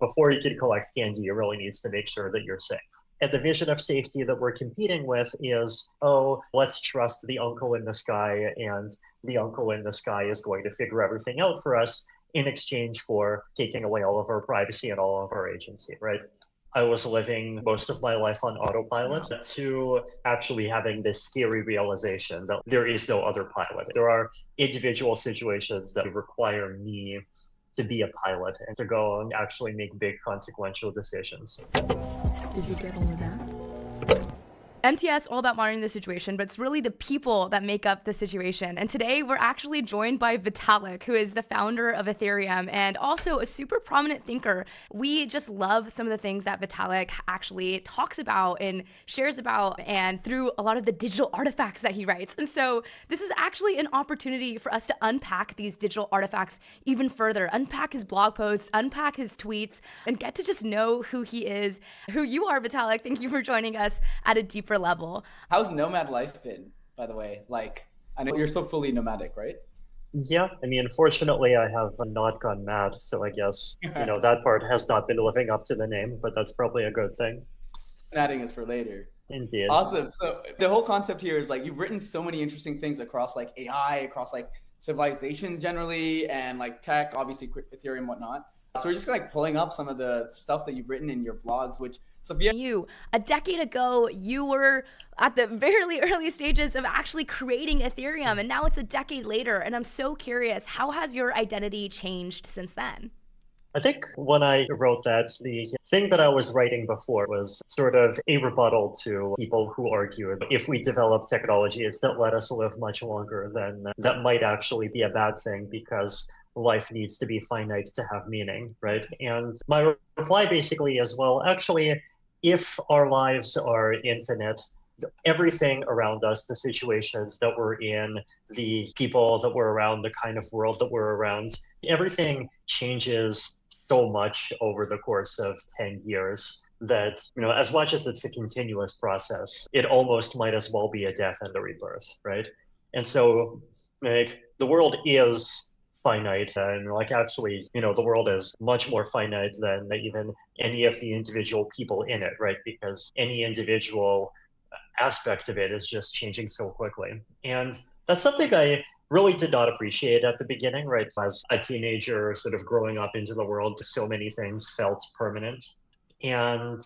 before you can collect candy, you really need to make sure that you're safe. And the vision of safety that we're competing with is, oh, let's trust the uncle in the sky, and the uncle in the sky is going to figure everything out for us in exchange for taking away all of our privacy and all of our agency, right? I was living most of my life on autopilot to actually having this scary realization that there is no other pilot. There are individual situations that require me to be a pilot and to go and actually make big consequential decisions. Did you get all of that? MTS, all about monitoring the situation, but it's really the people that make up the situation. And today we're actually joined by Vitalik, who is the founder of Ethereum and also a super prominent thinker. We just love some of the things that Vitalik actually talks about and shares about, and through a lot of the digital artifacts that he writes. And so this is actually an opportunity for us to unpack these digital artifacts even further, unpack his blog posts, unpack his tweets, and get to just know who he is, who you are, Vitalik. Thank you for joining us at a deeper level. How's nomad life been, by the way? Like, I know you're so fully nomadic, right? Yeah, I mean, fortunately, I have not gone mad, so I guess, that part has not been living up to the name, but that's probably a good thing. Adding is for later. Indeed. Awesome. So the whole concept here is like, you've written so many interesting things across like AI, across like civilization generally, and like tech, obviously Ethereum and whatnot. So we're just like pulling up some of the stuff that you've written in your blogs, which Sophia, a decade ago, you were at the very early stages of actually creating Ethereum, and now it's a decade later. And I'm so curious, how has your identity changed since then? I think when I wrote that, the thing that I was writing before was sort of a rebuttal to people who argued if we develop technologies that let us live much longer, then that might actually be a bad thing because life needs to be finite to have meaning, right? And my reply basically is, well, actually, if our lives are infinite, everything around us, the situations that we're in, the people that we're around, the kind of world that we're around, everything changes so much over the course of 10 years that, as much as it's a continuous process, it almost might as well be a death and a rebirth, right? And so like, the world is finite, and like actually, the world is much more finite than even any of the individual people in it, right? Because any individual aspect of it is just changing so quickly. And that's something I really did not appreciate at the beginning, right? As a teenager, sort of growing up into the world, so many things felt permanent. And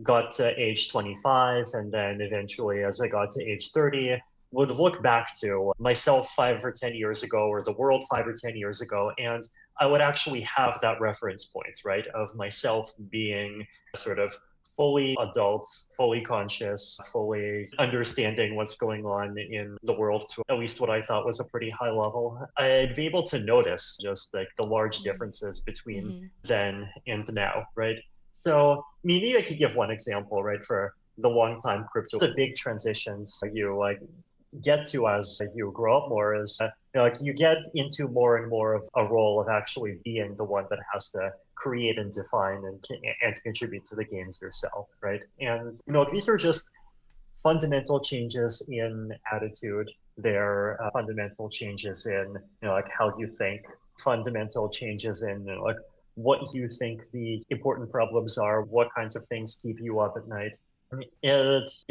got to age 25, and then eventually as I got to age 30, would look back to myself 5 or 10 years ago, or the world 5 or 10 years ago, and I would actually have that reference point, right, of myself being sort of fully adult, fully conscious, fully understanding what's going on in the world to at least what I thought was a pretty high level. I'd be able to notice just like the large differences between then and now, right? So maybe I could give one example, right, for the long-time crypto. The big transitions you like get to as you grow up more is like you get into more and more of a role of actually being the one that has to create and define and contribute to the games yourself, right? And these are just fundamental changes in attitude. They're fundamental changes in like how you think, fundamental changes in like what you think the important problems are, what kinds of things keep you up at night. It's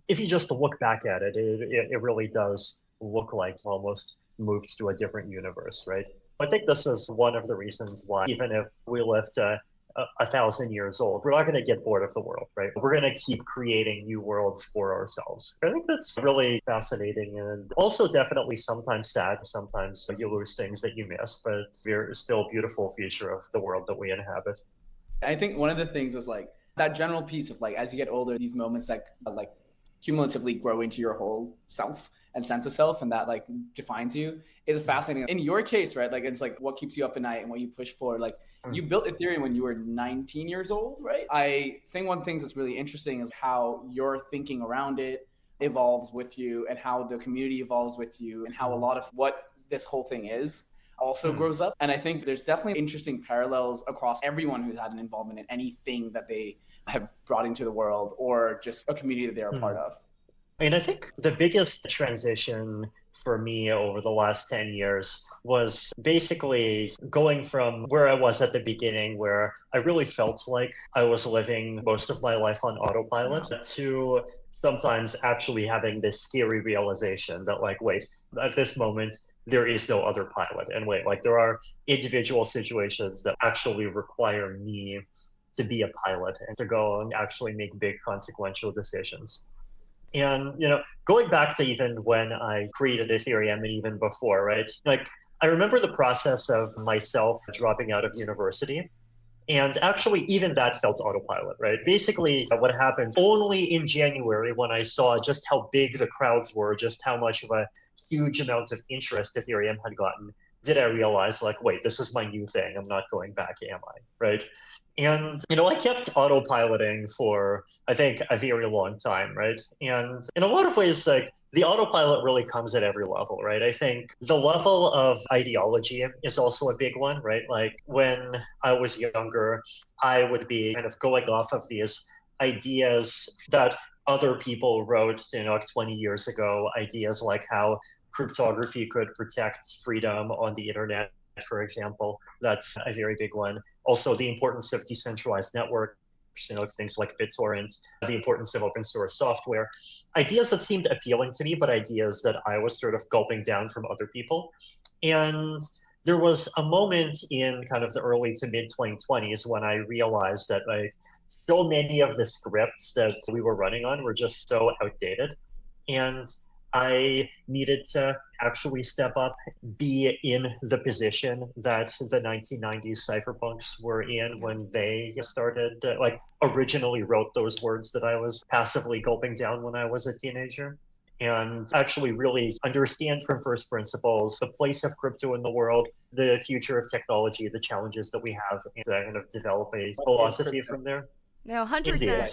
if you just look back at it, it really does look like almost moves to a different universe, right? I think this is one of the reasons why, even if we live to 1,000 years old, we're not going to get bored of the world, right? We're going to keep creating new worlds for ourselves. I think that's really fascinating, and also definitely sometimes sad. Sometimes you lose things that you miss, but we're still a beautiful feature of the world that we inhabit. I think one of the things is like that general piece of like, as you get older, these moments that like cumulatively grow into your whole self and sense of self, and that like defines you, is fascinating. In your case, right, like it's like what keeps you up at night and what you push for. Like you built Ethereum when you were 19 years old, right? I think one thing that's really interesting is how your thinking around it evolves with you, and how the community evolves with you, and how a lot of what this whole thing is also grows up. And I think there's definitely interesting parallels across everyone who's had an involvement in anything that they have brought into the world, or just a community that they're a part of. And I think the biggest transition for me over the last 10 years was basically going from where I was at the beginning, where I really felt like I was living most of my life on autopilot, to sometimes actually having this scary realization that, like, wait, at this moment, there is no other pilot. And wait, like, there are individual situations that actually require me to be a pilot and to go and actually make big consequential decisions. And, going back to even when I created Ethereum and even before, right? Like, I remember the process of myself dropping out of university. And actually, even that felt autopilot, right? Basically, what happened only in January when I saw just how big the crowds were, just how much of a huge amount of interest Ethereum had gotten, did I realize, like, wait, this is my new thing. I'm not going back, am I? Right? And, I kept autopiloting for, I think, a very long time, right? And in a lot of ways, like, the autopilot really comes at every level, right? I think the level of ideology is also a big one, right? Like, when I was younger, I would be kind of going off of these ideas that other people wrote, 20 years ago, ideas like how cryptography could protect freedom on the internet, for example. That's a very big one. Also, the importance of decentralized networks, things like BitTorrent, the importance of open source software, ideas that seemed appealing to me, but ideas that I was sort of gulping down from other people. And there was a moment in kind of the early to mid 2020s when I realized that, like, so many of the scripts that we were running on were just so outdated. And I needed to actually step up, be in the position that the 1990s cypherpunks were in when they started, like, originally wrote those words that I was passively gulping down when I was a teenager. And actually really understand from first principles the place of crypto in the world, the future of technology, the challenges that we have, and kind of develop a philosophy from there. No, 100%. Indeed. I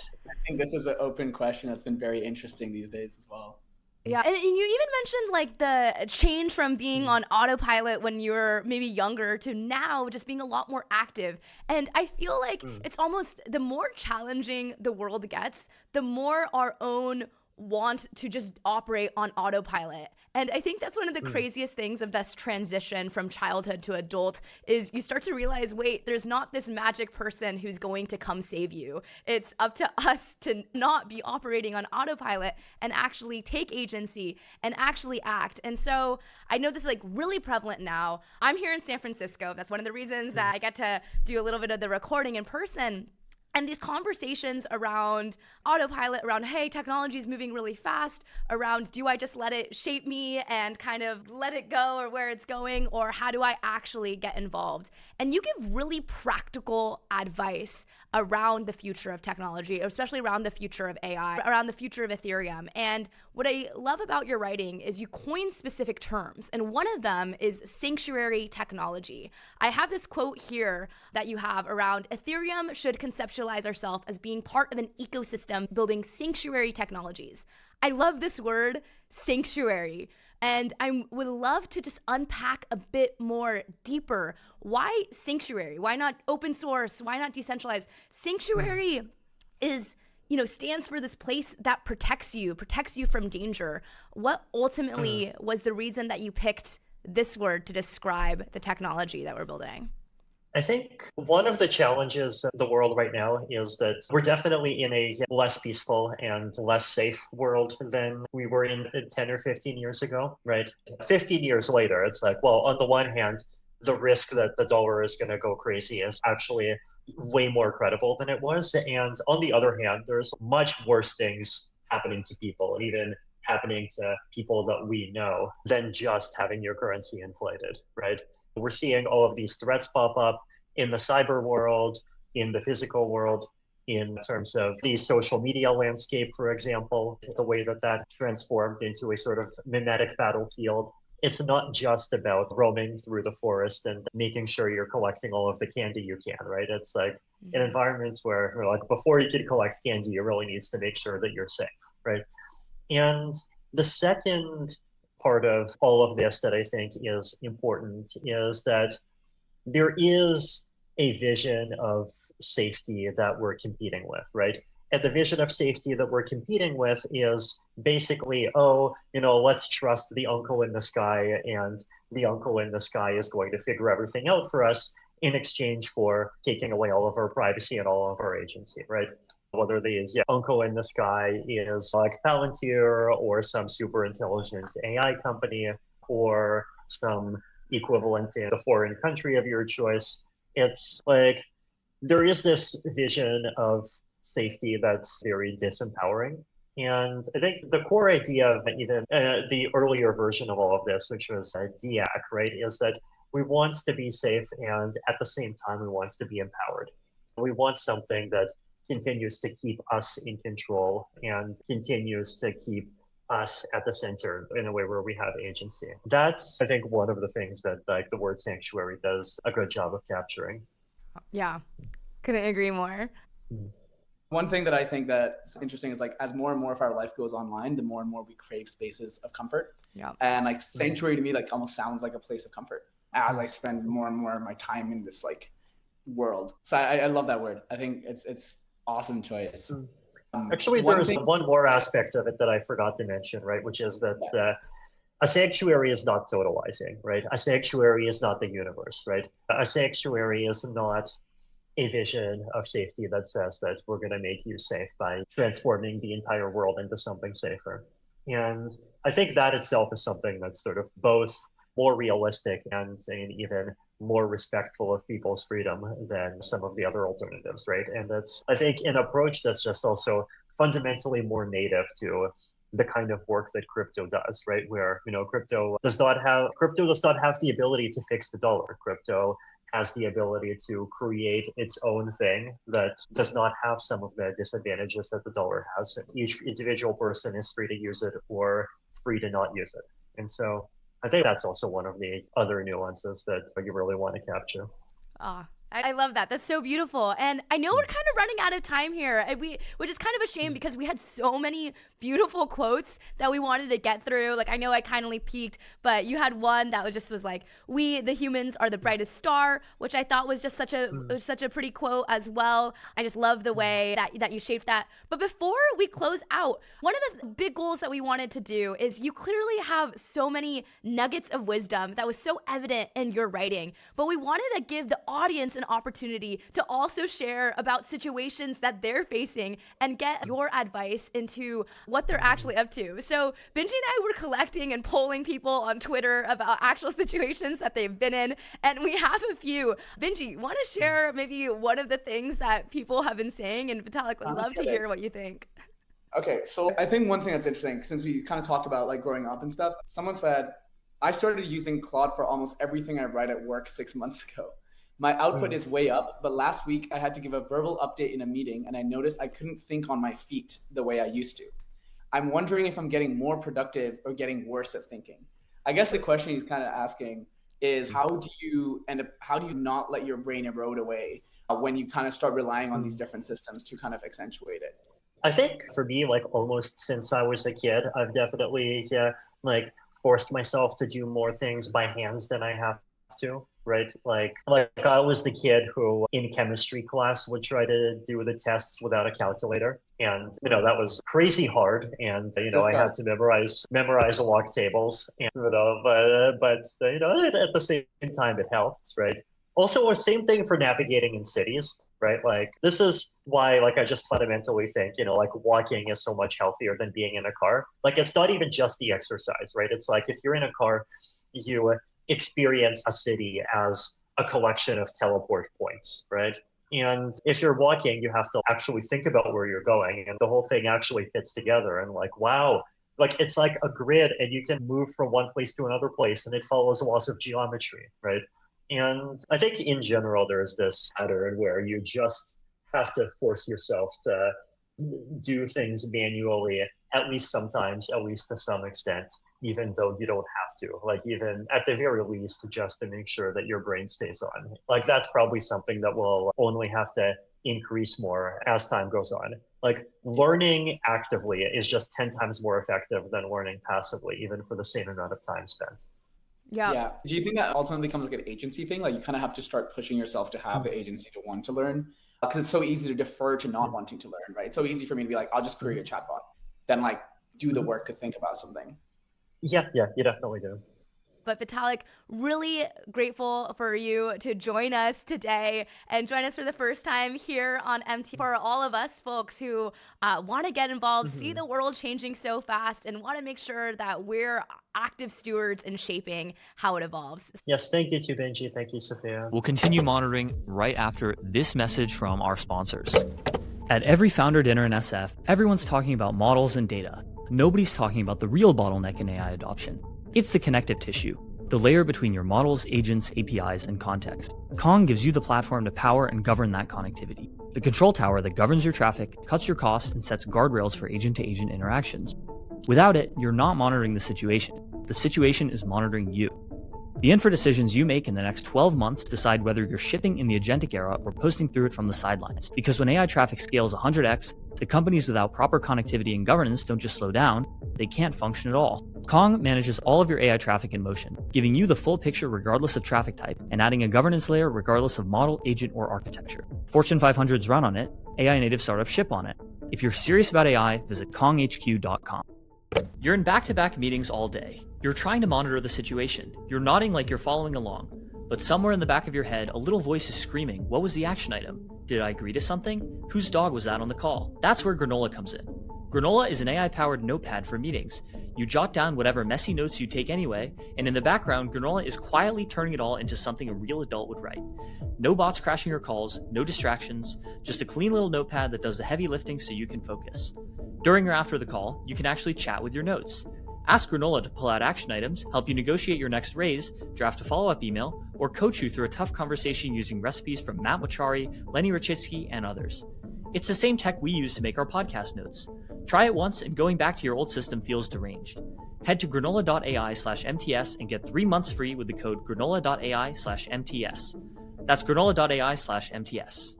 think this is an open question that's been very interesting these days as well. Yeah, and you even mentioned, like, the change from being on autopilot when you were maybe younger to now just being a lot more active. And I feel like it's almost the more challenging the world gets, the more our own want to just operate on autopilot. And I think that's one of the craziest things of this transition from childhood to adult is you start to realize, wait, there's not this magic person who's going to come save you. It's up to us to not be operating on autopilot and actually take agency and actually act. And so I know this is, like, really prevalent now. I'm here in San Francisco. That's one of the reasons that I get to do a little bit of the recording in person. And these conversations around autopilot, around, hey, technology is moving really fast, around, do I just let it shape me and kind of let it go or where it's going, or how do I actually get involved? And you give really practical advice around the future of technology, especially around the future of AI, around the future of Ethereum. And what I love about your writing is you coin specific terms, and one of them is sanctuary technology. I have this quote here that you have around Ethereum should conceptualize ourselves as being part of an ecosystem building sanctuary technologies. I love this word, sanctuary. And I would love to just unpack a bit more deeper. Why sanctuary? Why not open source? Why not decentralized? Sanctuary is, stands for this place that protects you from danger. What ultimately was the reason that you picked this word to describe the technology that we're building? I think one of the challenges of the world right now is that we're definitely in a less peaceful and less safe world than we were in 10 or 15 years ago, right? 15 years later, it's like, well, on the one hand, the risk that the dollar is going to go crazy is actually way more credible than it was. And on the other hand, there's much worse things happening to people, even happening to people that we know, than just having your currency inflated, right? We're seeing all of these threats pop up in the cyber world, in the physical world, in terms of the social media landscape, for example, the way that transformed into a sort of mimetic battlefield. It's not just about roaming through the forest and making sure you're collecting all of the candy you can, right? It's like in environments where, like, before you can collect candy, you really needs to make sure that you're safe, right? And the second part of all of this that I think is important is that there is a vision of safety that we're competing with, right? And the vision of safety that we're competing with is basically, oh, let's trust the uncle in the sky, and the uncle in the sky is going to figure everything out for us in exchange for taking away all of our privacy and all of our agency, right? Whether the uncle in the sky is like Palantir or some super intelligent AI company or some equivalent in the foreign country of your choice, it's like there is this vision of safety that's very disempowering. And I think the core idea of even the earlier version of all of this, which was DIAC, right, is that we want to be safe, and at the same time, we want to be empowered. We want something that continues to keep us in control and continues to keep us at the center in a way where we have agency. That's, I think, one of the things that like the word sanctuary does a good job of capturing. Yeah, couldn't agree more. One thing that I think that's interesting is like as more and more of our life goes online, the more and more we crave spaces of comfort. Yeah. And like sanctuary to me like almost sounds like a place of comfort as I spend more and more of my time in this like world. So I love that word. I think it's awesome choice. Actually, there's one more aspect of it that I forgot to mention, right? Which is that a sanctuary is not totalizing, right? A sanctuary is not the universe, right? A sanctuary is not a vision of safety that says that we're going to make you safe by transforming the entire world into something safer. And I think that itself is something that's sort of both more realistic and even more respectful of people's freedom than some of the other alternatives, right? And that's, I think, an approach that's just also fundamentally more native to the kind of work that crypto does, right? Where, crypto does not have the ability to fix the dollar. Crypto has the ability to create its own thing that does not have some of the disadvantages that the dollar has. Each individual person is free to use it or free to not use it. And so I think that's also one of the other nuances that you really want to capture. I love that. That's so beautiful. And I know we're kind of running out of time here, which is kind of a shame because we had so many beautiful quotes that we wanted to get through. Like, I know I kindly peeked, but you had one that was like, "We, the humans, are the brightest star," which I thought was just such a pretty quote as well. I just love the way that you shaped that. But before we close out, one of the big goals that we wanted to do is you clearly have so many nuggets of wisdom that was so evident in your writing, but we wanted to give the audience an opportunity to also share about situations that they're facing and get your advice into what they're actually up to. So Benji and I were collecting and polling people on Twitter about actual situations that they've been in, and we have a few. Benji, want to share maybe one of the things that people have been saying? And Vitalik, would love to hear what you think. Okay, so I think one thing that's interesting, since we kind of talked about like growing up and stuff, someone said, I started using Claude for almost everything I write at work 6 months ago. My output is way up, but last week I had to give a verbal update in a meeting and I noticed I couldn't think on my feet the way I used to. I'm wondering if I'm getting more productive or getting worse at thinking. I guess the question he's kind of asking is how do you not let your brain erode away when you kind of start relying on these different systems to kind of accentuate it? I think for me, like almost since I was a kid, I've definitely like forced myself to do more things by hands than I have to, right? Like I was the kid who in chemistry class would try to do the tests without a calculator, and that was crazy hard, and I had to memorize log tables, and but at the same time it helped, right? Also, same thing for navigating in cities, right? Like this is why I just fundamentally think like walking is so much healthier than being in a car. Like it's not even just the exercise, right? It's like if you're in a car, you experience a city as a collection of teleport points, right? And if you're walking, you have to actually think about where you're going, and the whole thing actually fits together. And like, wow, like it's like a grid, and you can move from one place to another place, and it follows laws of geometry, right? And I think in general, there's this pattern where you just have to force yourself to do things manually, at least sometimes, at least to some extent, even though you don't have to, like even at the very least, just to make sure that your brain stays on. Like that's probably something that will only have to increase more as time goes on. Like learning actively is just 10 times more effective than learning passively, even for the same amount of time spent. Yeah. Yeah. Do you think that ultimately becomes like an agency thing? Like you kind of have to start pushing yourself to have the agency to want to learn? Because it's so easy to defer to not wanting to learn, right? It's so easy for me to be like, I'll just create a chatbot, then like do the work to think about something. Yeah, you definitely do. But Vitalik, really grateful for you to join us today and join us for the first time here on MT. For all of us folks who want to get involved, see the world changing so fast, and want to make sure that we're active stewards in shaping how it evolves. Yes, thank you to Benji. Thank you, Sophia. We'll continue monitoring right after this message from our sponsors. At every founder dinner in SF, everyone's talking about models and data. Nobody's talking about the real bottleneck in AI adoption. It's the connective tissue, the layer between your models, agents, APIs, and context. Kong gives you the platform to power and govern that connectivity. The control tower that governs your traffic, cuts your costs, and sets guardrails for agent-to-agent interactions. Without it, you're not monitoring the situation. The situation is monitoring you. The infra decisions you make in the next 12 months decide whether you're shipping in the agentic era or posting through it from the sidelines. Because when AI traffic scales 100x, the companies without proper connectivity and governance don't just slow down, they can't function at all. Kong manages all of your AI traffic in motion, giving you the full picture regardless of traffic type, and adding a governance layer regardless of model, agent, or architecture. Fortune 500s run on it, AI native startups ship on it. If you're serious about AI, visit konghq.com. You're in back-to-back meetings all day. You're trying to monitor the situation. You're nodding like you're following along. But somewhere in the back of your head, a little voice is screaming, what was the action item? Did I agree to something? Whose dog was that on the call? That's where Granola comes in. Granola is an AI-powered notepad for meetings. You jot down whatever messy notes you take anyway, and in the background, Granola is quietly turning it all into something a real adult would write. No bots crashing your calls, no distractions, just a clean little notepad that does the heavy lifting so you can focus. During or after the call, you can actually chat with your notes. Ask Granola to pull out action items, help you negotiate your next raise, draft a follow-up email, or coach you through a tough conversation using recipes from Matt Wachari, Lenny Rachitsky, and others. It's the same tech we use to make our podcast notes. Try it once and going back to your old system feels deranged. Head to granola.ai/MTS and get 3 months free with the code granola.ai/MTS. That's granola.ai/MTS.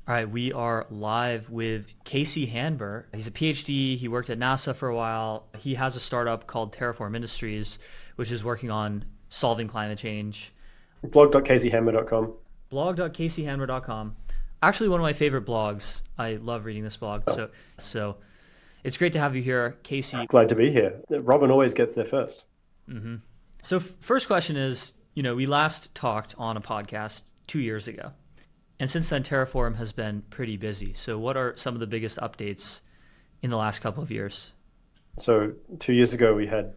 All right, we are live with Casey Handmer. He's a PhD. He worked at NASA for a while. He has a startup called Terraform Industries, which is working on solving climate change. Blog.caseyhandmer.com. Blog.caseyhandmer.com. Actually, one of my favorite blogs. I love reading this blog. So it's great to have you here, Casey. Glad to be here. Robin always gets there first. Mm-hmm. So first question is, we last talked on a podcast 2 years ago. And since then, Terraform has been pretty busy. So what are some of the biggest updates in the last couple of years? So 2 years ago, we had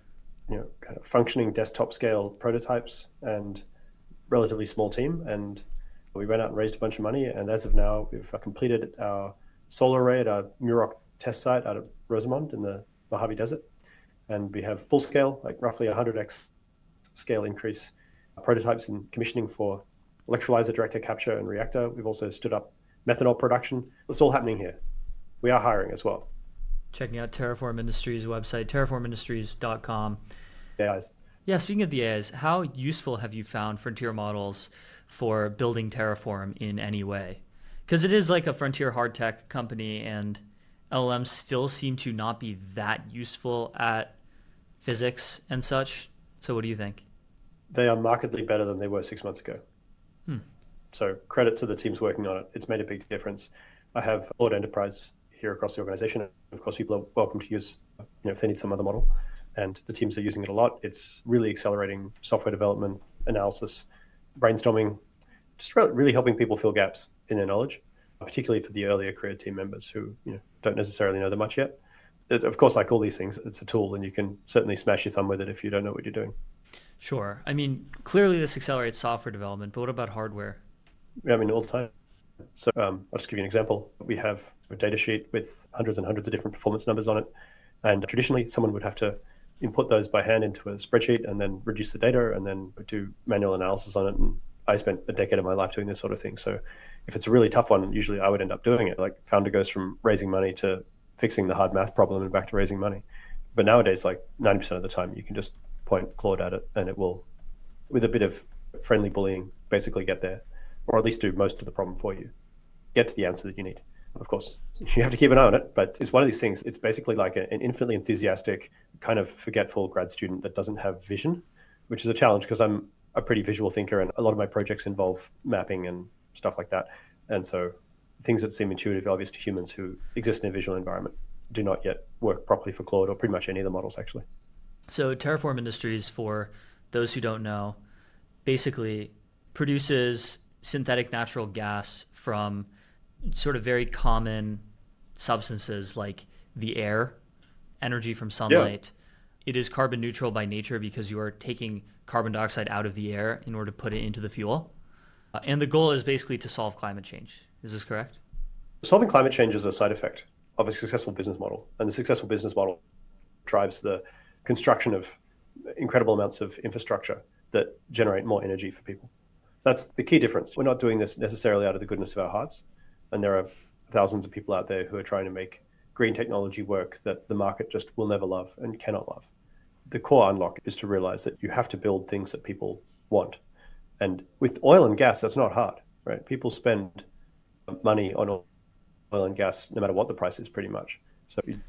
kind of functioning desktop scale prototypes and relatively small team. And we went out and raised a bunch of money. And as of now, we've completed our solar array at our Muroc test site out of Rosamond in the Mojave Desert. And we have full scale, like roughly 100x scale increase prototypes in commissioning for electrolyzer, direct air capture, and reactor. We've also stood up methanol production. It's all happening here. We are hiring as well. Checking out Terraform Industries website, terraformindustries.com. AIs. Yeah, speaking of the AIs, how useful have you found frontier models for building Terraform in any way? Because it is like a frontier hard tech company, and LLMs still seem to not be that useful at physics and such. So what do you think? They are markedly better than they were 6 months ago. So credit to the teams working on it. It's made a big difference. I have Lord Enterprise here across the organization. Of course, people are welcome to use, if they need some other model. And the teams are using it a lot. It's really accelerating software development, analysis, brainstorming, just really helping people fill gaps in their knowledge, particularly for the earlier career team members who don't necessarily know that much yet. Of course, like all these things, it's a tool, and you can certainly smash your thumb with it if you don't know what you're doing. Sure. I mean, clearly this accelerates software development, but what about hardware? I mean, all the time. So I'll just give you an example. We have a data sheet with hundreds and hundreds of different performance numbers on it. And traditionally, someone would have to input those by hand into a spreadsheet and then reduce the data and then do manual analysis on it. And I spent a decade of my life doing this sort of thing. So if it's a really tough one, usually I would end up doing it. Like founder goes from raising money to fixing the hard math problem and back to raising money. But nowadays, like 90% of the time, you can just point Claude at it and it will, with a bit of friendly bullying, basically get there, or at least do most of the problem for you, get to the answer that you need. Of course, you have to keep an eye on it, but it's one of these things. It's basically like an infinitely enthusiastic, kind of forgetful grad student that doesn't have vision, which is a challenge because I'm a pretty visual thinker, and a lot of my projects involve mapping and stuff like that. And so things that seem intuitively obvious to humans who exist in a visual environment do not yet work properly for Claude or pretty much any of the models, actually. So Terraform Industries, for those who don't know, basically produces synthetic natural gas from sort of very common substances like the air, energy from sunlight. Yeah. It is carbon neutral by nature because you are taking carbon dioxide out of the air in order to put it into the fuel. And the goal is basically to solve climate change. Is this correct? Solving climate change is a side effect of a successful business model. And the successful business model drives the construction of incredible amounts of infrastructure that generate more energy for people. That's the key difference. We're not doing this necessarily out of the goodness of our hearts. And there are thousands of people out there who are trying to make green technology work that the market just will never love and cannot love. The core unlock is to realize that you have to build things that people want. And with oil and gas, that's not hard, right? People spend money on oil and gas no matter what the price is, pretty much. So you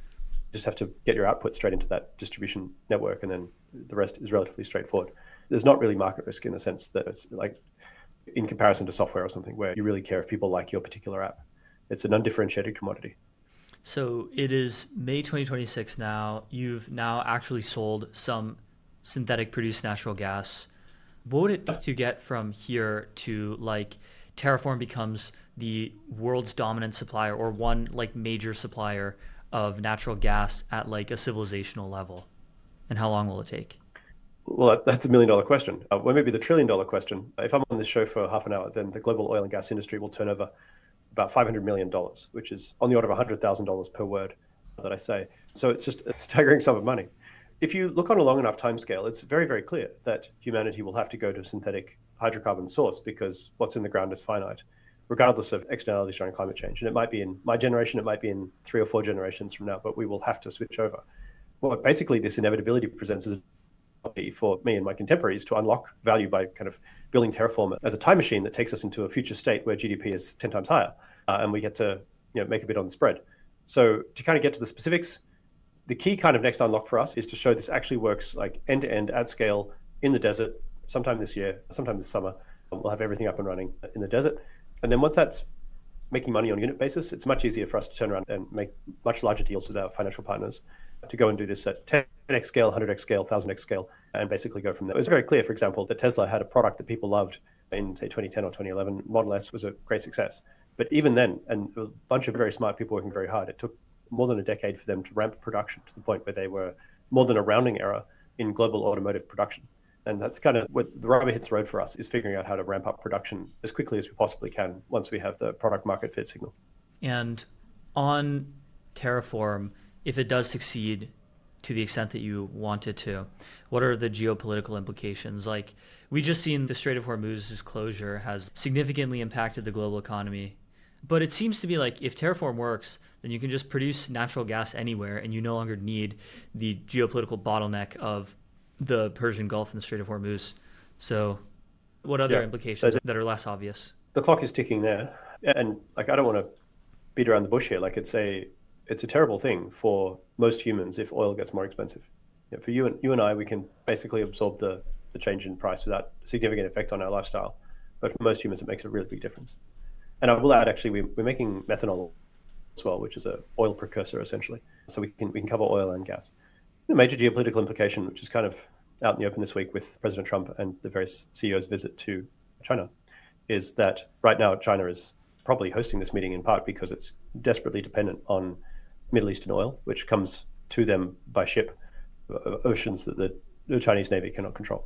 just have to get your output straight into that distribution network, and then the rest is relatively straightforward. There's not really market risk in the sense that it's like in comparison to software or something where you really care if people like your particular app. It's an undifferentiated commodity. So it is May 2026 now. You've now actually sold some synthetic produced natural gas. What would it take to get from here to like Terraform becomes the world's dominant supplier or one like major supplier of natural gas at like a civilizational level? And how long will it take? Well, that's $1 million question. Well, maybe the $1 trillion question. If I'm on this show for half an hour, then the global oil and gas industry will turn over about $500 million, which is on the order of $100,000 per word that I say. So it's just a staggering sum of money. If you look on a long enough timescale, it's very, very clear that humanity will have to go to a synthetic hydrocarbon source because what's in the ground is finite, regardless of externalities around climate change. And it might be in my generation, it might be in 3 or 4 generations from now, but we will have to switch over. What basically this inevitability presents is for me and my contemporaries to unlock value by kind of building Terraform as a time machine that takes us into a future state where GDP is 10 times higher, and we get to make a bit on the spread. So to kind of get to the specifics, the key kind of next unlock for us is to show this actually works like end to end at scale in the desert sometime this year, sometime this summer. We'll have everything up and running in the desert. And then once that's making money on a unit basis, it's much easier for us to turn around and make much larger deals with our financial partners to go and do this at 10x scale, 100x scale, 1000x scale, and basically go from there. It was very clear, for example, that Tesla had a product that people loved in, say, 2010 or 2011. Model S was a great success. But even then, and a bunch of very smart people working very hard, it took more than a decade for them to ramp production to the point where they were more than a rounding error in global automotive production. And that's kind of what the rubber hits the road for us, is figuring out how to ramp up production as quickly as we possibly can once we have the product market fit signal. And on Terraform, if it does succeed to the extent that you want it to, what are the geopolitical implications? Like, we just seen the Strait of Hormuz's closure has significantly impacted the global economy. But it seems to be like if Terraform works, then you can just produce natural gas anywhere and you no longer need the geopolitical bottleneck of the Persian Gulf and the Strait of Hormuz. So what other implications that are less obvious? The clock is ticking there. And like, I don't want to beat around the bush here. Like, it's a terrible thing for most humans if oil gets more expensive. For you and I, we can basically absorb the change in price without significant effect on our lifestyle. But for most humans, it makes a really big difference. And I will add, actually, we're making methanol as well, which is an oil precursor, essentially. So we can cover oil and gas. The major geopolitical implication, which is kind of out in the open this week with President Trump and the various CEOs' visit to China, is that right now China is probably hosting this meeting in part because it's desperately dependent on Middle Eastern oil, which comes to them by ship, oceans that the Chinese Navy cannot control.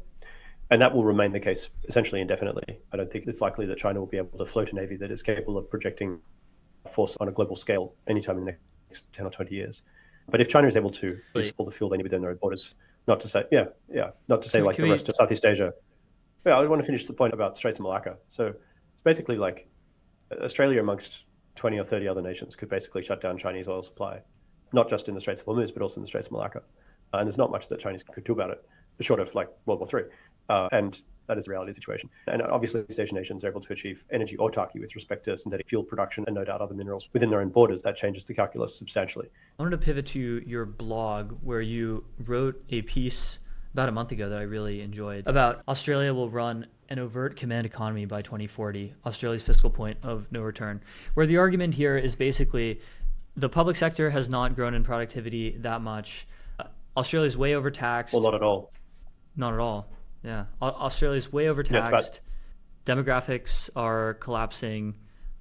And that will remain the case essentially indefinitely. I don't think it's likely that China will be able to float a navy that is capable of projecting force on a global scale anytime in the next 10 or 20 years. But if China is able to use all the fuel they need within their own borders, not to say like the rest of Southeast Asia. Yeah, I want to finish the point about Straits of Malacca. So it's basically like Australia amongst 20 or 30 other nations could basically shut down Chinese oil supply, not just in the Straits of Hormuz, but also in the Straits of Malacca. And there's not much that Chinese could do about it, short of like World War III. And That is the reality of the situation. And obviously, these Asian nations are able to achieve energy autarky with respect to synthetic fuel production and no doubt other minerals within their own borders. That changes the calculus substantially. I wanted to pivot to your blog where you wrote a piece about a month ago that I really enjoyed about Australia will run an overt command economy by 2040, Australia's fiscal point of no return, where the argument here is basically the public sector has not grown in productivity that much. Australia's way overtaxed. Well, not at all. Not at all. Yeah. Australia's way overtaxed. Demographics are collapsing,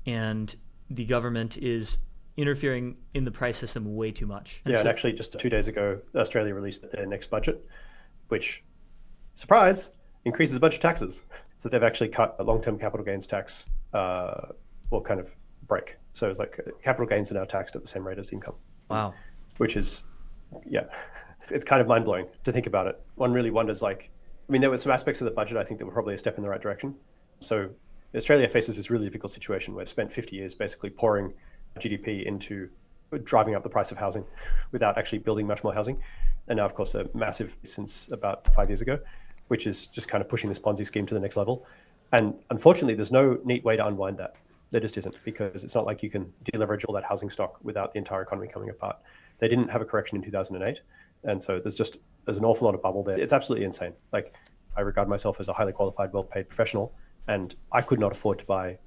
and the government is interfering in the price system way too much. And actually just 2 days ago, Australia released their next budget, which, surprise, increases a bunch of taxes. So they've actually cut a long-term capital gains tax, or kind of break. So it's like capital gains are now taxed at the same rate as income. Wow. Which is, it's kind of mind-blowing to think about it. One really wonders, there were some aspects of the budget I think that were probably a step in the right direction. So Australia faces this really difficult situation where it's spent 50 years basically pouring GDP into driving up the price of housing without actually building much more housing. And now, of course, a massive since about 5 years ago, which is just kind of pushing this Ponzi scheme to the next level. And unfortunately, there's no neat way to unwind that. There just isn't, because it's not like you can deleverage all that housing stock without the entire economy coming apart. They didn't have a correction in 2008. And so there's an awful lot of bubble there. It's absolutely insane. I regard myself as a highly qualified, well-paid professional, and I could not afford to buy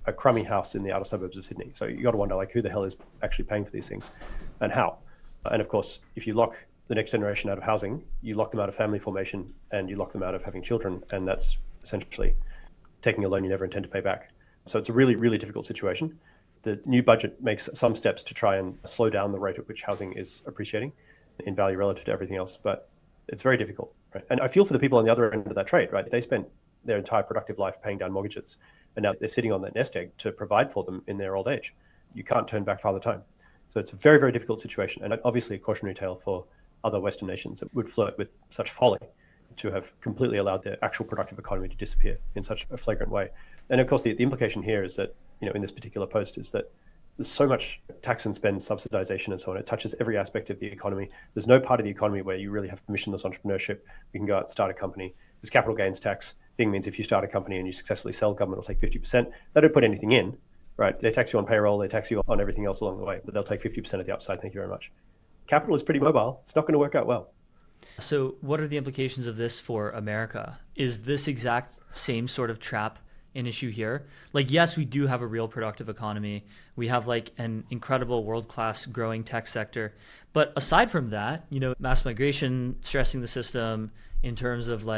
a crummy house in the outer suburbs of Sydney. So you got to wonder who the hell is actually paying for these things and how. And of course, if you lock the next generation out of housing, you lock them out of family formation and you lock them out of having children. And that's essentially taking a loan you never intend to pay back. So it's a really, really difficult situation. The new budget makes some steps to try and slow down the rate at which housing is appreciating in value relative to everything else, but it's very difficult, right? And I feel for the people on the other end of that trade, right? They spent their entire productive life paying down mortgages, and now they're sitting on that nest egg to provide for them in their old age. You can't turn back Father Time. So it's a very, very difficult situation, and obviously a cautionary tale for other Western nations that would flirt with such folly to have completely allowed their actual productive economy to disappear in such a flagrant way. And of course, the implication here is that, in this particular post, is that there's so much tax and spend subsidization and so on. It touches every aspect of the economy. There's no part of the economy where you really have permissionless entrepreneurship. You can go out and start a company. This capital gains tax thing means if you start a company and you successfully sell, government will take 50%. They don't put anything in, right? They tax you on payroll, they tax you on everything else along the way, but they'll take 50% of the upside. Thank you very much. Capital is pretty mobile. It's not going to work out well. So what are the implications of this for America? Is this exact same sort of trap an issue here? Yes, we do have a real productive economy. We have an incredible world-class growing tech sector. But aside from that, mass migration stressing the system in terms of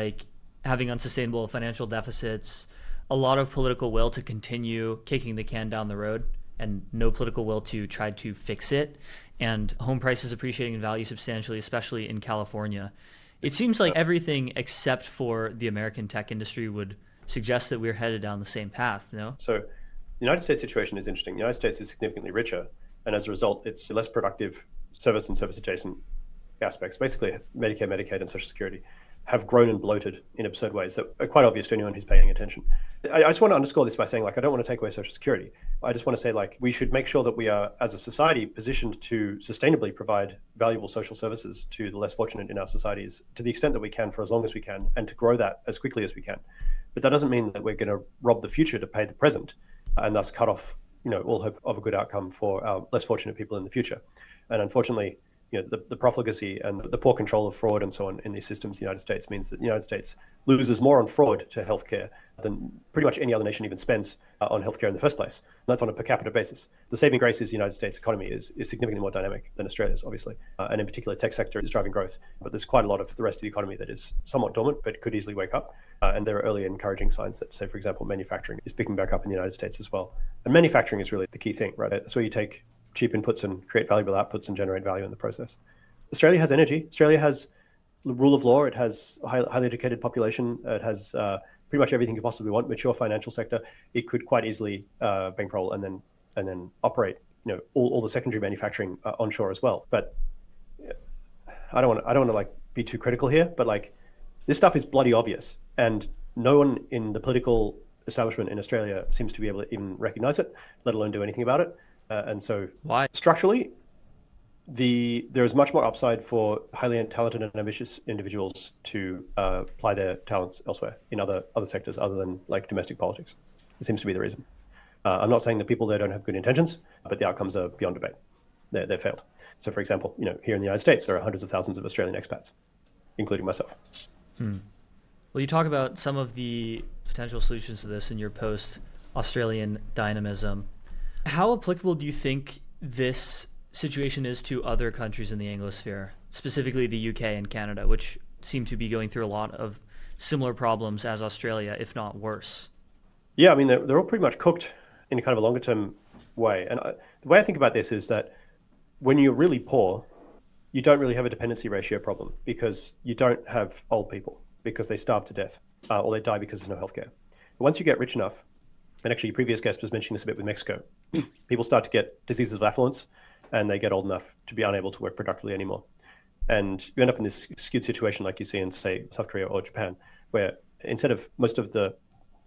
having unsustainable financial deficits, a lot of political will to continue kicking the can down the road and no political will to try to fix it, and home prices appreciating in value substantially, especially in California. It seems like everything except for the American tech industry would suggest that we're headed down the same path, no? So the United States situation is interesting. The United States is significantly richer, and as a result, it's less productive service and service adjacent aspects, basically Medicare, Medicaid, and Social Security, have grown and bloated in absurd ways that are quite obvious to anyone who's paying attention. I just want to underscore this by saying, I don't want to take away Social Security. I just want to say, we should make sure that we are, as a society, positioned to sustainably provide valuable social services to the less fortunate in our societies to the extent that we can for as long as we can, and to grow that as quickly as we can. But that doesn't mean that we're going to rob the future to pay the present, and thus cut off, all hope of a good outcome for our less fortunate people in the future. And unfortunately, the profligacy and the poor control of fraud and so on in these systems in the United States means that the United States loses more on fraud to healthcare than pretty much any other nation even spends on healthcare in the first place. And that's on a per capita basis. The saving grace is the United States economy is significantly more dynamic than Australia's, obviously. And in particular, tech sector is driving growth. But there's quite a lot of the rest of the economy that is somewhat dormant, but could easily wake up. And there are early encouraging signs that, say, for example, manufacturing is picking back up in the United States as well. And manufacturing is really the key thing, right? That's where you take cheap inputs and create valuable outputs and generate value in the process. Australia has energy. Australia has the rule of law. It has a highly educated population. It has pretty much everything you possibly want. Mature financial sector. It could quite easily bankroll and then operate, all the secondary manufacturing onshore as well. But I don't want to be too critical here. But this stuff is bloody obvious, and no one in the political establishment in Australia seems to be able to even recognize it, let alone do anything about it. And so, why? Structurally, there is much more upside for highly talented and ambitious individuals to apply their talents elsewhere in other sectors other than like domestic politics. It seems to be the reason. I'm not saying that people there don't have good intentions, but the outcomes are beyond debate. They've failed. So, for example, here in the United States, there are hundreds of thousands of Australian expats, including myself. Well, you talk about some of the potential solutions to this in your post, Australian Dynamism. How applicable do you think this situation is to other countries in the Anglosphere, specifically the UK and Canada, which seem to be going through a lot of similar problems as Australia, if not worse? Yeah, I mean, they're all pretty much cooked in a kind of a longer term way. And the way I think about this is that when you're really poor, you don't really have a dependency ratio problem because you don't have old people because they starve to death or they die because there's no healthcare. But once you get rich enough, and actually your previous guest was mentioning this a bit with Mexico, people start to get diseases of affluence and they get old enough to be unable to work productively anymore. And you end up in this skewed situation like you see in, say, South Korea or Japan, where instead of most of the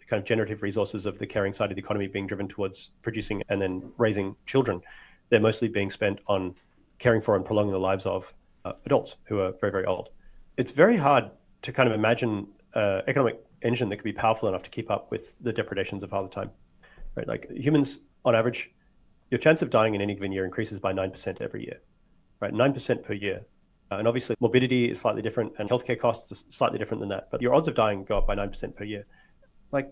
kind of generative resources of the caring side of the economy being driven towards producing and then raising children, they're mostly being spent on caring for and prolonging the lives of adults who are very, very old. It's very hard to kind of imagine an economic engine that could be powerful enough to keep up with the depredations of Father Time. Right? Like humans, on average, your chance of dying in any given year increases by 9% every year, right? 9% per year. And obviously, morbidity is slightly different and healthcare costs are slightly different than that. But your odds of dying go up by 9% per year. Like,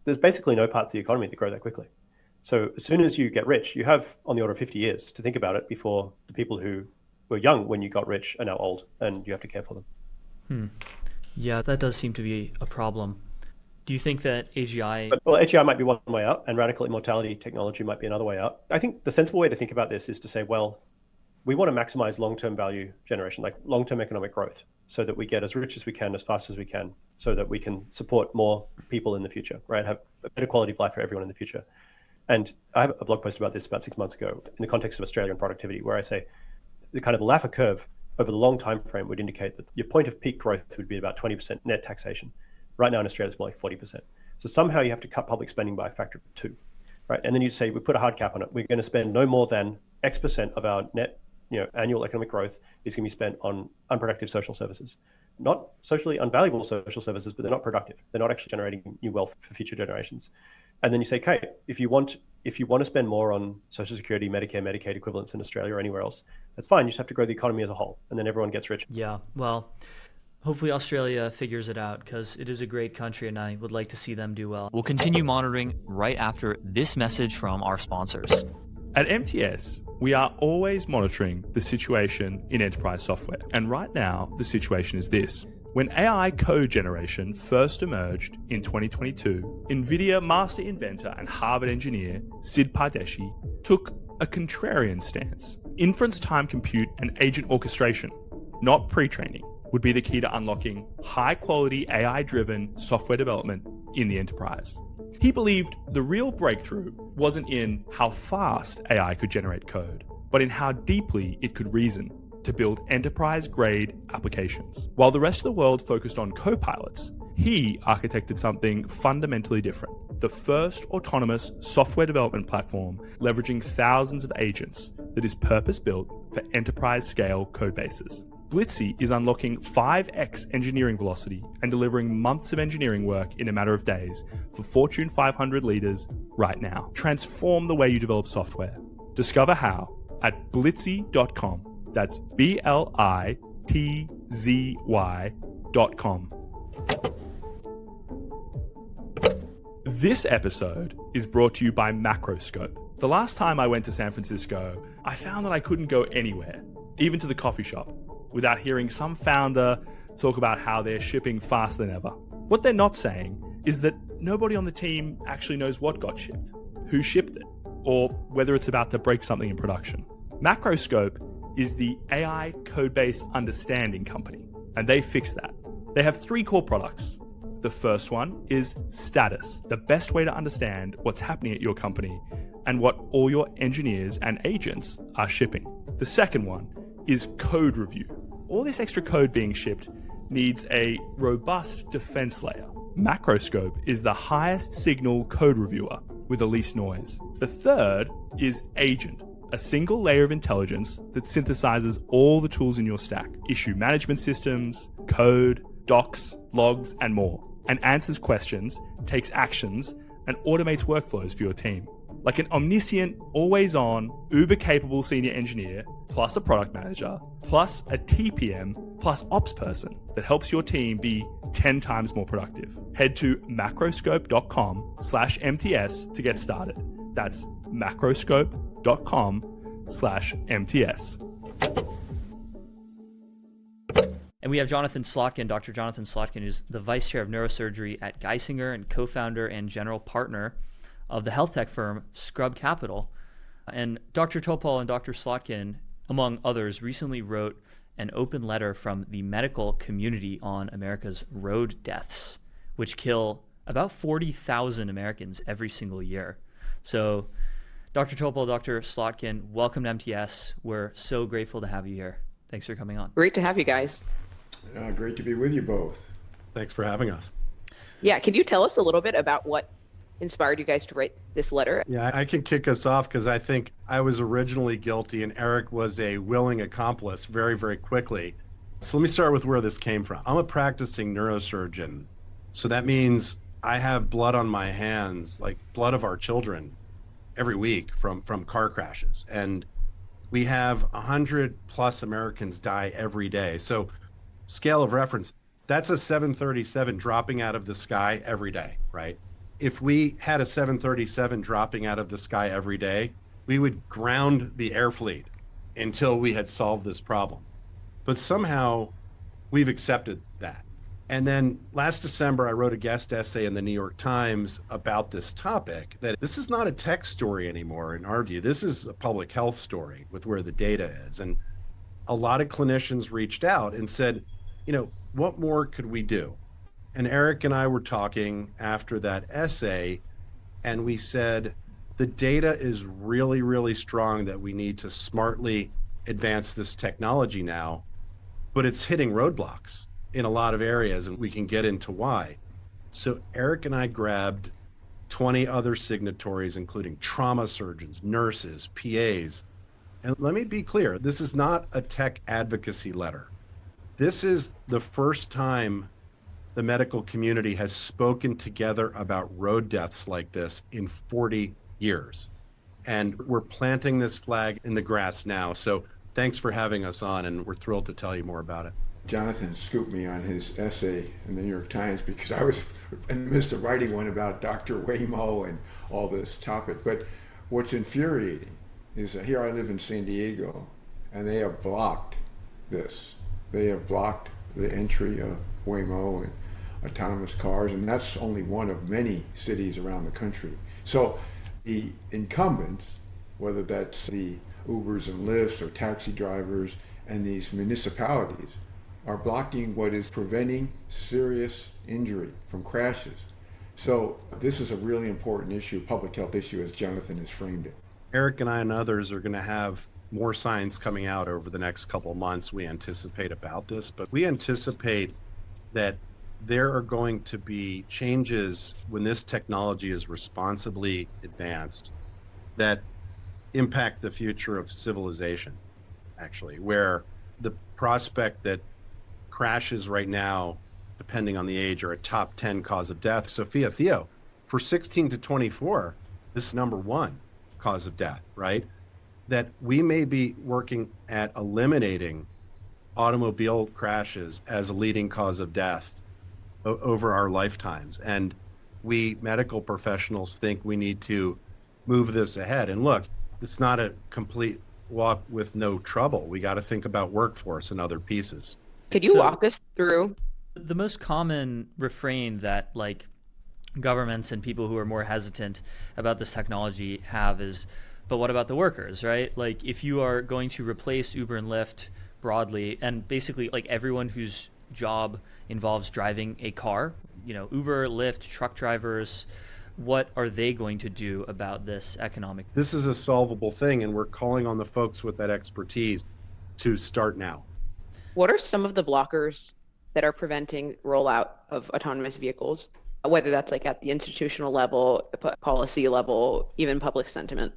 there's basically no parts of the economy that grow that quickly. So as soon as you get rich, you have on the order of 50 years to think about it before the people who were young when you got rich are now old and you have to care for them. Yeah, that does seem to be a problem. Do you think that AGI... Well, AGI might be one way out and radical immortality technology might be another way out. I think the sensible way to think about this is to say, well, we want to maximize long-term value generation, like long-term economic growth, so that we get as rich as we can, as fast as we can, so that we can support more people in the future, right? Have a better quality of life for everyone in the future. And I have a blog post about this about 6 months ago in the context of Australian productivity, where I say the kind of the Laffer curve over the long time frame would indicate that your point of peak growth would be about 20% net taxation. Right now in Australia, it's more like 40%. So somehow you have to cut public spending by a factor of 2, right? And then you say, we put a hard cap on it. We're going to spend no more than X% of our net annual economic growth is going to be spent on unproductive social services. Not socially unvaluable social services, but they're not productive. They're not actually generating new wealth for future generations. And then you say, okay, if you want to spend more on Social Security, Medicare, Medicaid equivalents in Australia or anywhere else, that's fine. You just have to grow the economy as a whole, and then everyone gets rich. Yeah, well, hopefully Australia figures it out because it is a great country and I would like to see them do well. We'll continue monitoring right after this message from our sponsors. At MTS, we are always monitoring the situation in enterprise software. And right now, the situation is this. When AI code generation first emerged in 2022, NVIDIA master inventor and Harvard engineer Sid Pardeshi took a contrarian stance. Inference time compute and agent orchestration, not pre-training, would be the key to unlocking high-quality AI-driven software development in the enterprise. He believed the real breakthrough wasn't in how fast AI could generate code, but in how deeply it could reason to build enterprise-grade applications. While the rest of the world focused on copilots, he architected something fundamentally different. The first autonomous software development platform leveraging thousands of agents that is purpose-built for enterprise-scale codebases. Blitzy is unlocking 5x engineering velocity and delivering months of engineering work in a matter of days for Fortune 500 leaders right now. Transform the way you develop software. Discover how at blitzy.com. That's BLITZY.com. This episode is brought to you by Macroscope. The last time I went to San Francisco, I found that I couldn't go anywhere, even to the coffee shop, without hearing some founder talk about how they're shipping faster than ever. What they're not saying is that nobody on the team actually knows what got shipped, who shipped it, or whether it's about to break something in production. Macroscope is the AI code-based understanding company, and they fix that. They have 3 core products. The first one is Status, the best way to understand what's happening at your company and what all your engineers and agents are shipping. The second one is Code Review. All this extra code being shipped needs a robust defense layer. Macroscope is the highest signal code reviewer with the least noise. The third is Agent, a single layer of intelligence that synthesizes all the tools in your stack, issue management systems, code, docs, logs, and more, and answers questions, takes actions, and automates workflows for your team. Like an omniscient, always-on, uber-capable senior engineer, plus a product manager, plus a TPM, plus ops person that helps your team be 10 times more productive. Head to macroscope.com/MTS to get started. That's macroscope.com/MTS. And we have Jonathan Slotkin, Dr. Jonathan Slotkin, who's the Vice Chair of Neurosurgery at Geisinger and co-founder and general partner of the health tech firm Scrub Capital. And Dr. Topol and Dr. Slotkin, among others, recently wrote an open letter from the medical community on America's road deaths, which kill about 40,000 Americans every single year. So, Dr. Topol, Dr. Slotkin, welcome to MTS. We're so grateful to have you here. Thanks for coming on. Great to have you guys. Great to be with you both. Thanks for having us. Yeah, could you tell us a little bit about what inspired you guys to write this letter? Yeah, I can kick us off because I think I was originally guilty and Eric was a willing accomplice very, very quickly. So let me start with where this came from. I'm a practicing neurosurgeon. So that means I have blood on my hands, like blood of our children, every week from car crashes. And we have 100 plus Americans die every day. So scale of reference, that's a 737 dropping out of the sky every day, right? If we had a 737 dropping out of the sky every day, we would ground the air fleet until we had solved this problem. But somehow we've accepted that. And then last December, I wrote a guest essay in the New York Times about this topic, that this is not a tech story anymore in our view. This is a public health story with where the data is. And a lot of clinicians reached out and said, what more could we do? And Eric and I were talking after that essay, and we said, the data is really, really strong that we need to smartly advance this technology now, but it's hitting roadblocks in a lot of areas, and we can get into why. So Eric and I grabbed 20 other signatories, including trauma surgeons, nurses, PAs. And let me be clear, this is not a tech advocacy letter. This is the first time the medical community has spoken together about road deaths like this in 40 years. And we're planting this flag in the grass now. So thanks for having us on, and we're thrilled to tell you more about it. Jonathan scooped me on his essay in the New York Times because I was in the midst of writing one about Dr. Waymo and all this topic. But what's infuriating is that here I live in San Diego, and they have blocked this. They have blocked the entry of Waymo and autonomous cars, and that's only one of many cities around the country. So the incumbents, whether that's the Ubers and Lyfts or taxi drivers and these municipalities, are blocking what is preventing serious injury from crashes. So this is a really important issue, public health issue, as Jonathan has framed it. Eric and I and others are going to have more science coming out over the next couple of months, we anticipate, about this, but we anticipate that there are going to be changes when this technology is responsibly advanced that impact the future of civilization, actually, where the prospect that crashes right now, depending on the age, are a top 10 cause of death. Sophia, Theo, for 16 to 24, this is number one cause of death, right? That we may be working at eliminating automobile crashes as a leading cause of death over our lifetimes. And we medical professionals think we need to move this ahead. And look, it's not a complete walk with no trouble. We got to think about workforce and other pieces. Could you walk us through? The most common refrain that governments and people who are more hesitant about this technology have is, but what about the workers, right? Like, if you are going to replace Uber and Lyft broadly, and basically everyone whose job involves driving a car, Uber, Lyft, truck drivers, what are they going to do about this economic? This is a solvable thing, and we're calling on the folks with that expertise to start now. What are some of the blockers that are preventing rollout of autonomous vehicles, whether that's at the institutional level, policy level, even public sentiment?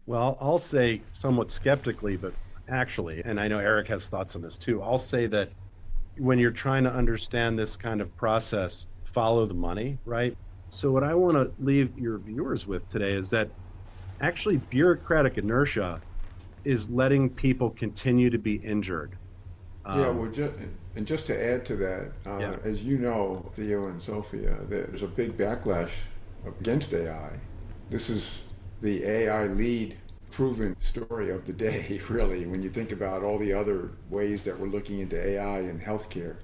Well, I'll say somewhat skeptically, but actually, and I know Eric has thoughts on this too, I'll say that when you're trying to understand this kind of process, follow the money, right? So what I want to leave your viewers with today is that actually bureaucratic inertia is letting people continue to be injured. Yeah, well, just to add to that, as you know, Theo and Sophia, there's a big backlash against AI. This is the AI lead proven story of the day, really, when you think about all the other ways that we're looking into AI in healthcare.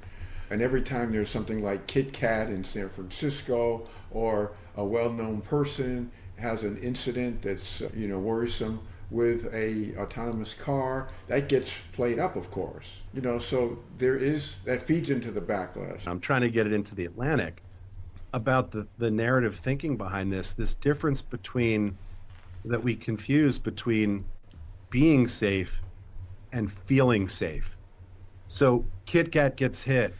And every time there's something like Kit Kat in San Francisco, or a well-known person has an incident that's worrisome with a autonomous car, that gets played up, of course. So that feeds into the backlash. I'm trying to get it into the Atlantic about the narrative thinking behind this difference that we confuse between being safe and feeling safe. So Kit Kat gets hit,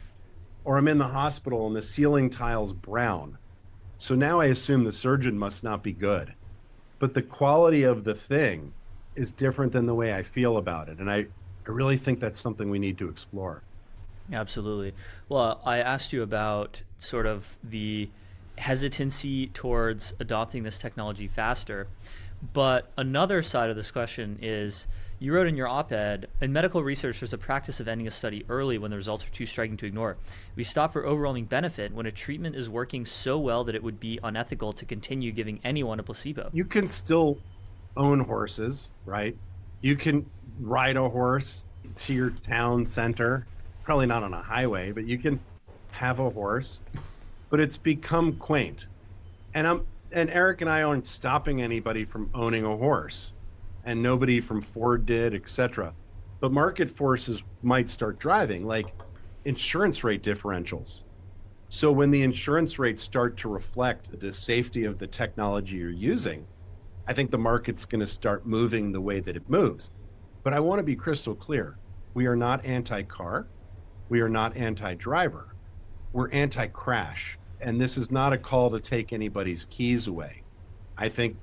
or I'm in the hospital and the ceiling tile's brown. So now I assume the surgeon must not be good. But the quality of the thing is different than the way I feel about it. And I really think that's something we need to explore. Absolutely. Well, I asked you about sort of the hesitancy towards adopting this technology faster. But another side of this question is, you wrote in your op-ed, in medical research, there's a practice of ending a study early when the results are too striking to ignore. We stop for overwhelming benefit when a treatment is working so well that it would be unethical to continue giving anyone a placebo. You can still own horses, right? You can ride a horse to your town center, probably not on a highway, but you can have a horse, but it's become quaint. And Eric and I aren't stopping anybody from owning a horse, and nobody from Ford did, etc. But market forces might start driving, like insurance rate differentials. So when the insurance rates start to reflect the safety of the technology you're using, I think the market's going to start moving the way that it moves. But I want to be crystal clear. We are not anti-car. We are not anti-driver. We're anti-crash. And this is not a call to take anybody's keys away. I think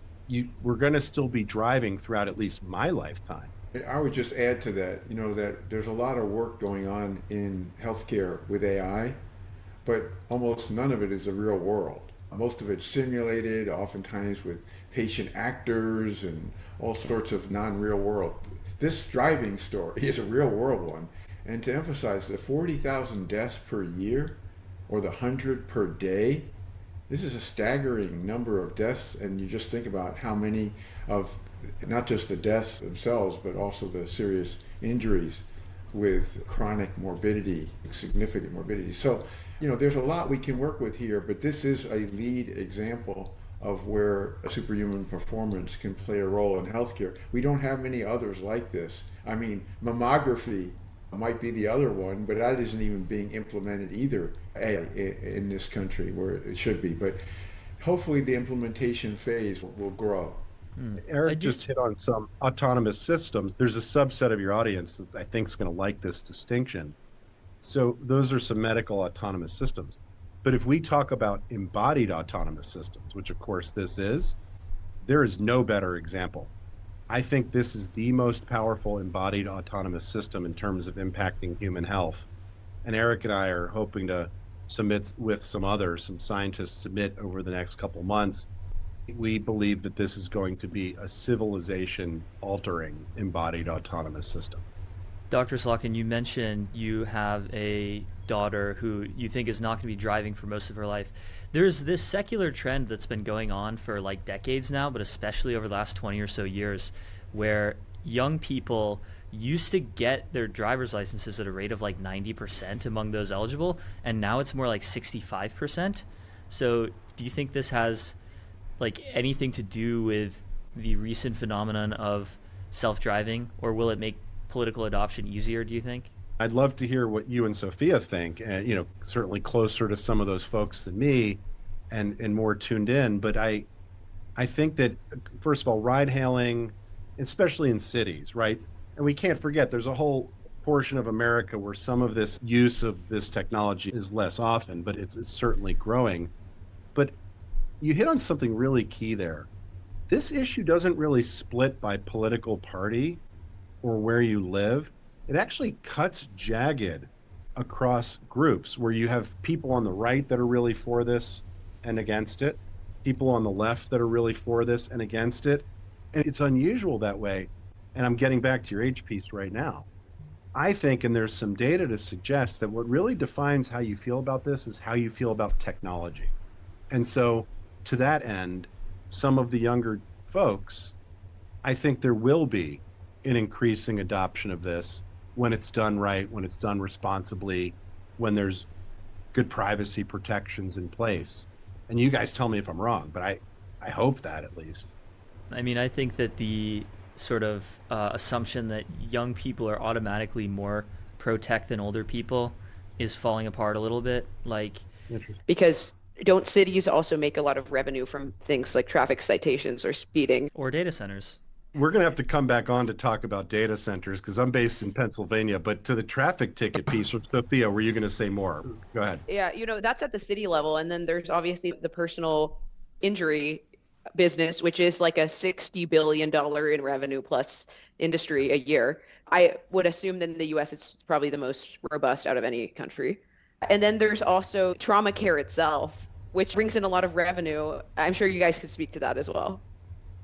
we're going to still be driving throughout at least my lifetime. I would just add to that, that there's a lot of work going on in healthcare with AI, but almost none of it is the real world. Most of it's simulated, oftentimes with patient actors and all sorts of non-real world. This driving story is a real world one. And to emphasize the 40,000 deaths per year, or the 100 per day, this is a staggering number of deaths. And you just think about how many of not just the deaths themselves, but also the serious injuries with chronic morbidity, significant morbidity. So, there's a lot we can work with here, but this is a lead example of where a superhuman performance can play a role in healthcare. We don't have many others like this. I mean, mammography might be the other one, but that isn't even being implemented either in this country where it should be. But hopefully the implementation phase will grow. Eric just hit on some autonomous systems. There's a subset of your audience that I think is going to like this distinction. So those are some medical autonomous systems. But if we talk about embodied autonomous systems, which of course this is, there is no better example. I think this is the most powerful embodied autonomous system in terms of impacting human health. And Eric and I are hoping to submit with some scientists submit over the next couple months. We believe that this is going to be a civilization altering embodied autonomous system. Dr. Slotkin, you mentioned you have a daughter who you think is not going to be driving for most of her life. There's this secular trend that's been going on for like decades now, but especially over the last 20 or so years, where young people used to get their driver's licenses at a rate of like 90% among those eligible, and now it's more like 65%. So do you think this has like anything to do with the recent phenomenon of self-driving, or will it make political adoption easier, do you think? I'd love to hear what you and Sophia think, and certainly closer to some of those folks than me and more tuned in. But I think that, first of all, ride hailing, especially in cities, right? And we can't forget there's a whole portion of America where some of this use of this technology is less often, but it's certainly growing. But you hit on something really key there. this issue doesn't really split by political party or where you live. It actually cuts jagged across groups where you have people on the right that are really for this and against it, people on the left that are really for this and against it. And it's unusual that way. And I'm getting back to your H piece right now. I think, and there's some data to suggest that what really defines how you feel about this is how you feel about technology. And so to that end, some of the younger folks, I think there will be an increasing adoption of this when it's done right, when it's done responsibly, when there's good privacy protections in place. And you guys tell me if I'm wrong, but I hope that at least. I mean, I think that the sort of assumption that young people are automatically more pro-tech than older people is falling apart a little bit. Because don't cities also make a lot of revenue from things like traffic citations or speeding? Or data centers. We're going to have to come back on to talk about data centers because I'm based in Pennsylvania, but to the traffic ticket piece, Sophia, were you going to say more? Go ahead. Yeah, that's at the city level. And then there's obviously the personal injury business, which is like a $60 billion in revenue plus industry a year. I would assume that in the US, it's probably the most robust out of any country. And then there's also trauma care itself, which brings in a lot of revenue. I'm sure you guys could speak to that as well.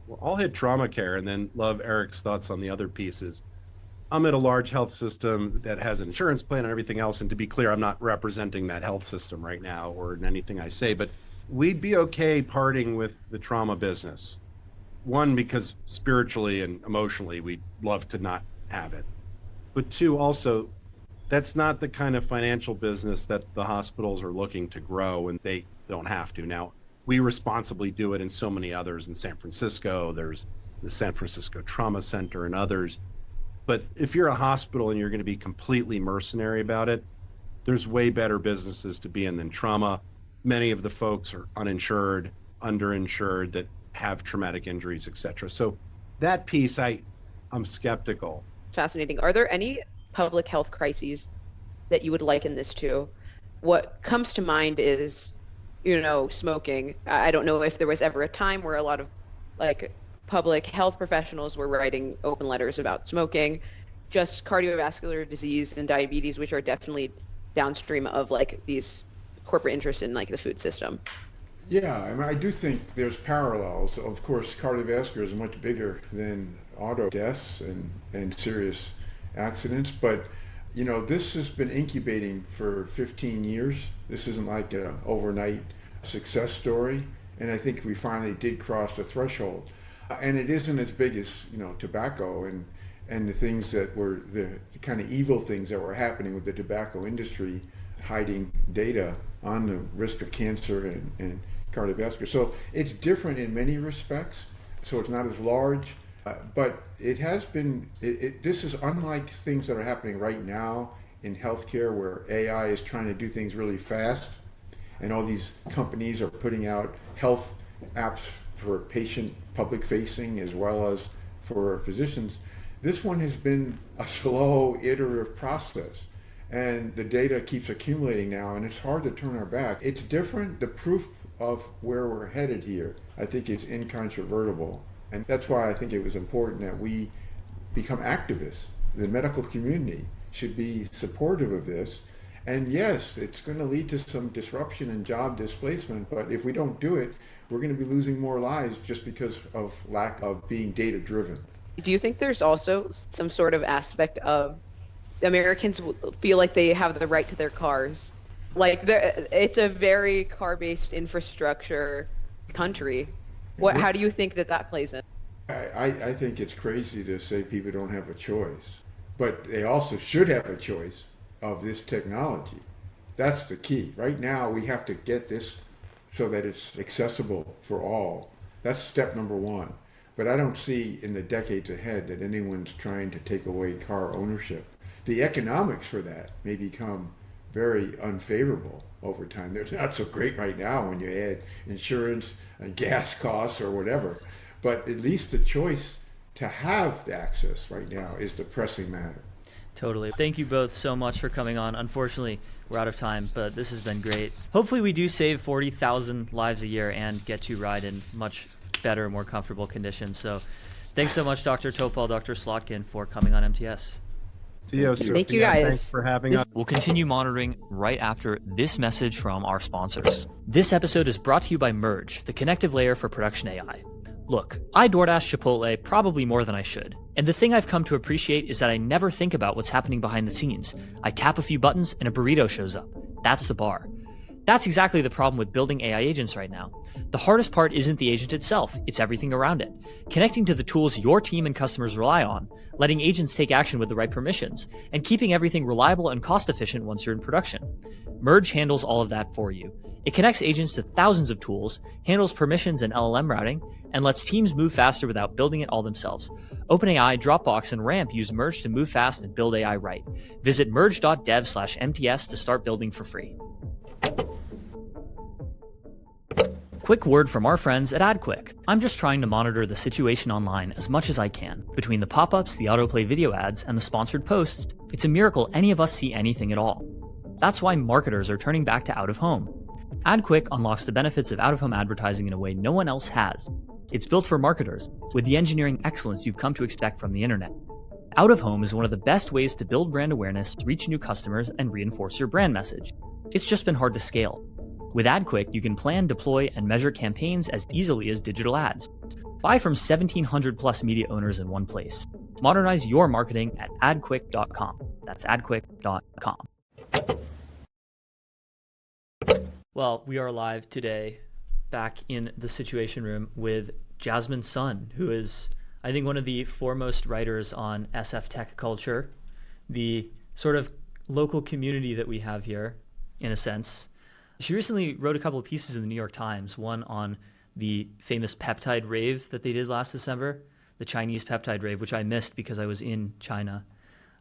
Well, I'll hit trauma care and then love Eric's thoughts on the other pieces. I'm at a large health system that has an insurance plan and everything else. And to be clear, I'm not representing that health system right now or in anything I say, but we'd be okay parting with the trauma business. One, because spiritually and emotionally, we'd love to not have it. But two, also, that's not the kind of financial business that the hospitals are looking to grow, and they don't have to. Now, we responsibly do it in so many others. In San Francisco, there's the San Francisco Trauma Center and others. But if you're a hospital and you're going to be completely mercenary about it, there's way better businesses to be in than trauma. Many of the folks are uninsured, underinsured, that have traumatic injuries, et cetera. So that piece, I'm skeptical. Fascinating. Are there any public health crises that you would liken this to? What comes to mind is, smoking. I don't know if there was ever a time where a lot of public health professionals were writing open letters about smoking, just cardiovascular disease and diabetes, which are definitely downstream of these corporate interests in the food system. Yeah, I mean, I do think there's parallels. Of course, cardiovascular is much bigger than auto deaths and serious accidents, but this has been incubating for 15 years. This isn't like an overnight success story, and I think we finally did cross the threshold. And it isn't as big as tobacco and the things that were the kind of evil things that were happening with the tobacco industry, hiding data on the risk of cancer and cardiovascular. So it's different in many respects. So it's not as large, but it has been. This is unlike things that are happening right now in healthcare, where AI is trying to do things really fast, and all these companies are putting out health apps for patient public facing as well as for physicians. This one has been a slow iterative process, and the data keeps accumulating now, and it's hard to turn our back. It's different. The proof of where we're headed here, I think it's incontrovertible, and that's why I think it was important that we become activists. The medical community should be supportive of this, and yes, it's going to lead to some disruption and job displacement, but if we don't do it, we're going to be losing more lives just because of lack of being data driven. Do you think there's also some sort of aspect of Americans feel like they have the right to their cars? It's a very car-based infrastructure country. How do you think that plays in? I think it's crazy to say people don't have a choice, but they also should have a choice of this technology. That's the key. Right now, we have to get this so that it's accessible for all. That's step number one. But I don't see in the decades ahead that anyone's trying to take away car ownership. The economics for that may become very unfavorable over time. They're not so great right now when you add insurance and gas costs or whatever. But at least the choice to have the access right now is the pressing matter. Totally. Thank you both so much for coming on. Unfortunately, we're out of time, but this has been great. Hopefully we do save 40,000 lives a year and get to ride in much better, more comfortable conditions. So thanks so much, Dr. Topol, Dr. Slotkin, for coming on MTS. Theo, Thank you, Sophia, guys. Thanks for having us. We'll continue monitoring right after this message from our sponsors. This episode is brought to you by Merge, the connective layer for production AI. Look, I DoorDash Chipotle probably more than I should. And the thing I've come to appreciate is that I never think about what's happening behind the scenes. I tap a few buttons and a burrito shows up. That's the bar. That's exactly the problem with building AI agents right now. The hardest part isn't the agent itself, it's everything around it. Connecting to the tools your team and customers rely on, letting agents take action with the right permissions, and keeping everything reliable and cost efficient once you're in production. Merge handles all of that for you. It connects agents to thousands of tools, handles permissions and LLM routing, and lets teams move faster without building it all themselves. OpenAI, Dropbox, and Ramp use Merge to move fast and build AI right. Visit merge.dev/MTS to start building for free. Quick word from our friends at AdQuick. I'm just trying to monitor the situation online as much as I can. Between the pop-ups, the autoplay video ads, and the sponsored posts, it's a miracle any of us see anything at all. That's why marketers are turning back to out-of-home. AdQuick unlocks the benefits of out-of-home advertising in a way no one else has. It's built for marketers, with the engineering excellence you've come to expect from the internet. Out-of-home is one of the best ways to build brand awareness, reach new customers, and reinforce your brand message. It's just been hard to scale. With AdQuick, you can plan, deploy, and measure campaigns as easily as digital ads. Buy from 1,700 plus media owners in one place. Modernize your marketing at adquick.com. That's adquick.com. Well, we are live today back in the Situation Room with Jasmine Sun, who is, I think, one of the foremost writers on SF tech culture, the sort of local community that we have here, in a sense. She recently wrote a couple of pieces in the New York Times, one on the famous peptide rave that they did last December, the Chinese peptide rave, which I missed because I was in China,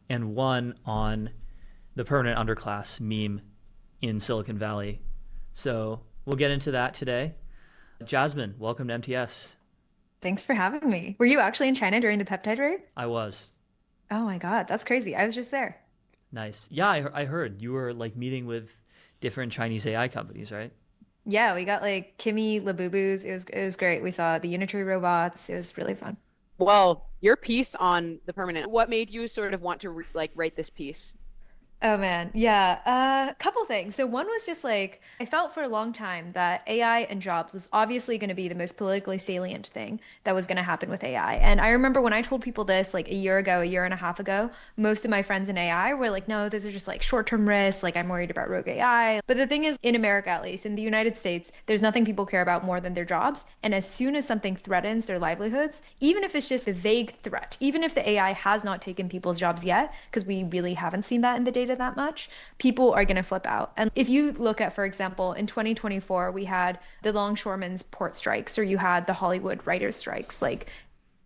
and one on the permanent underclass meme in Silicon Valley. So we'll get into that today. Jasmine, welcome to MTS. Thanks for having me. Were you actually in China during the peptide rave? I was. Oh my God, that's crazy. I was just there. Nice. Yeah, I heard you were like meeting with different Chinese AI companies, right? Yeah, we got like Kimi Labubus. It was great. We saw the Unitary robots. It was really fun. Well, your piece on the permanent, what made you sort of want to write this piece? Oh man, yeah. A couple things. So one was just like I felt for a long time that AI and jobs was obviously going to be the most politically salient thing that was going to happen with AI. And I remember when I told people this like a year ago, a year and a half ago, most of my friends in AI were like, no, those are just like short-term risks. Like I'm worried about rogue AI. But the thing is, in America at least, in the United States, there's nothing people care about more than their jobs. And as soon as something threatens their livelihoods, even if it's just a vague threat, even if the AI has not taken people's jobs yet, because we really haven't seen that in the data that much, people are going to flip out. And if you look at, for example, in 2024, we had the longshoremen's port strikes, or you had the Hollywood writers' strikes. Like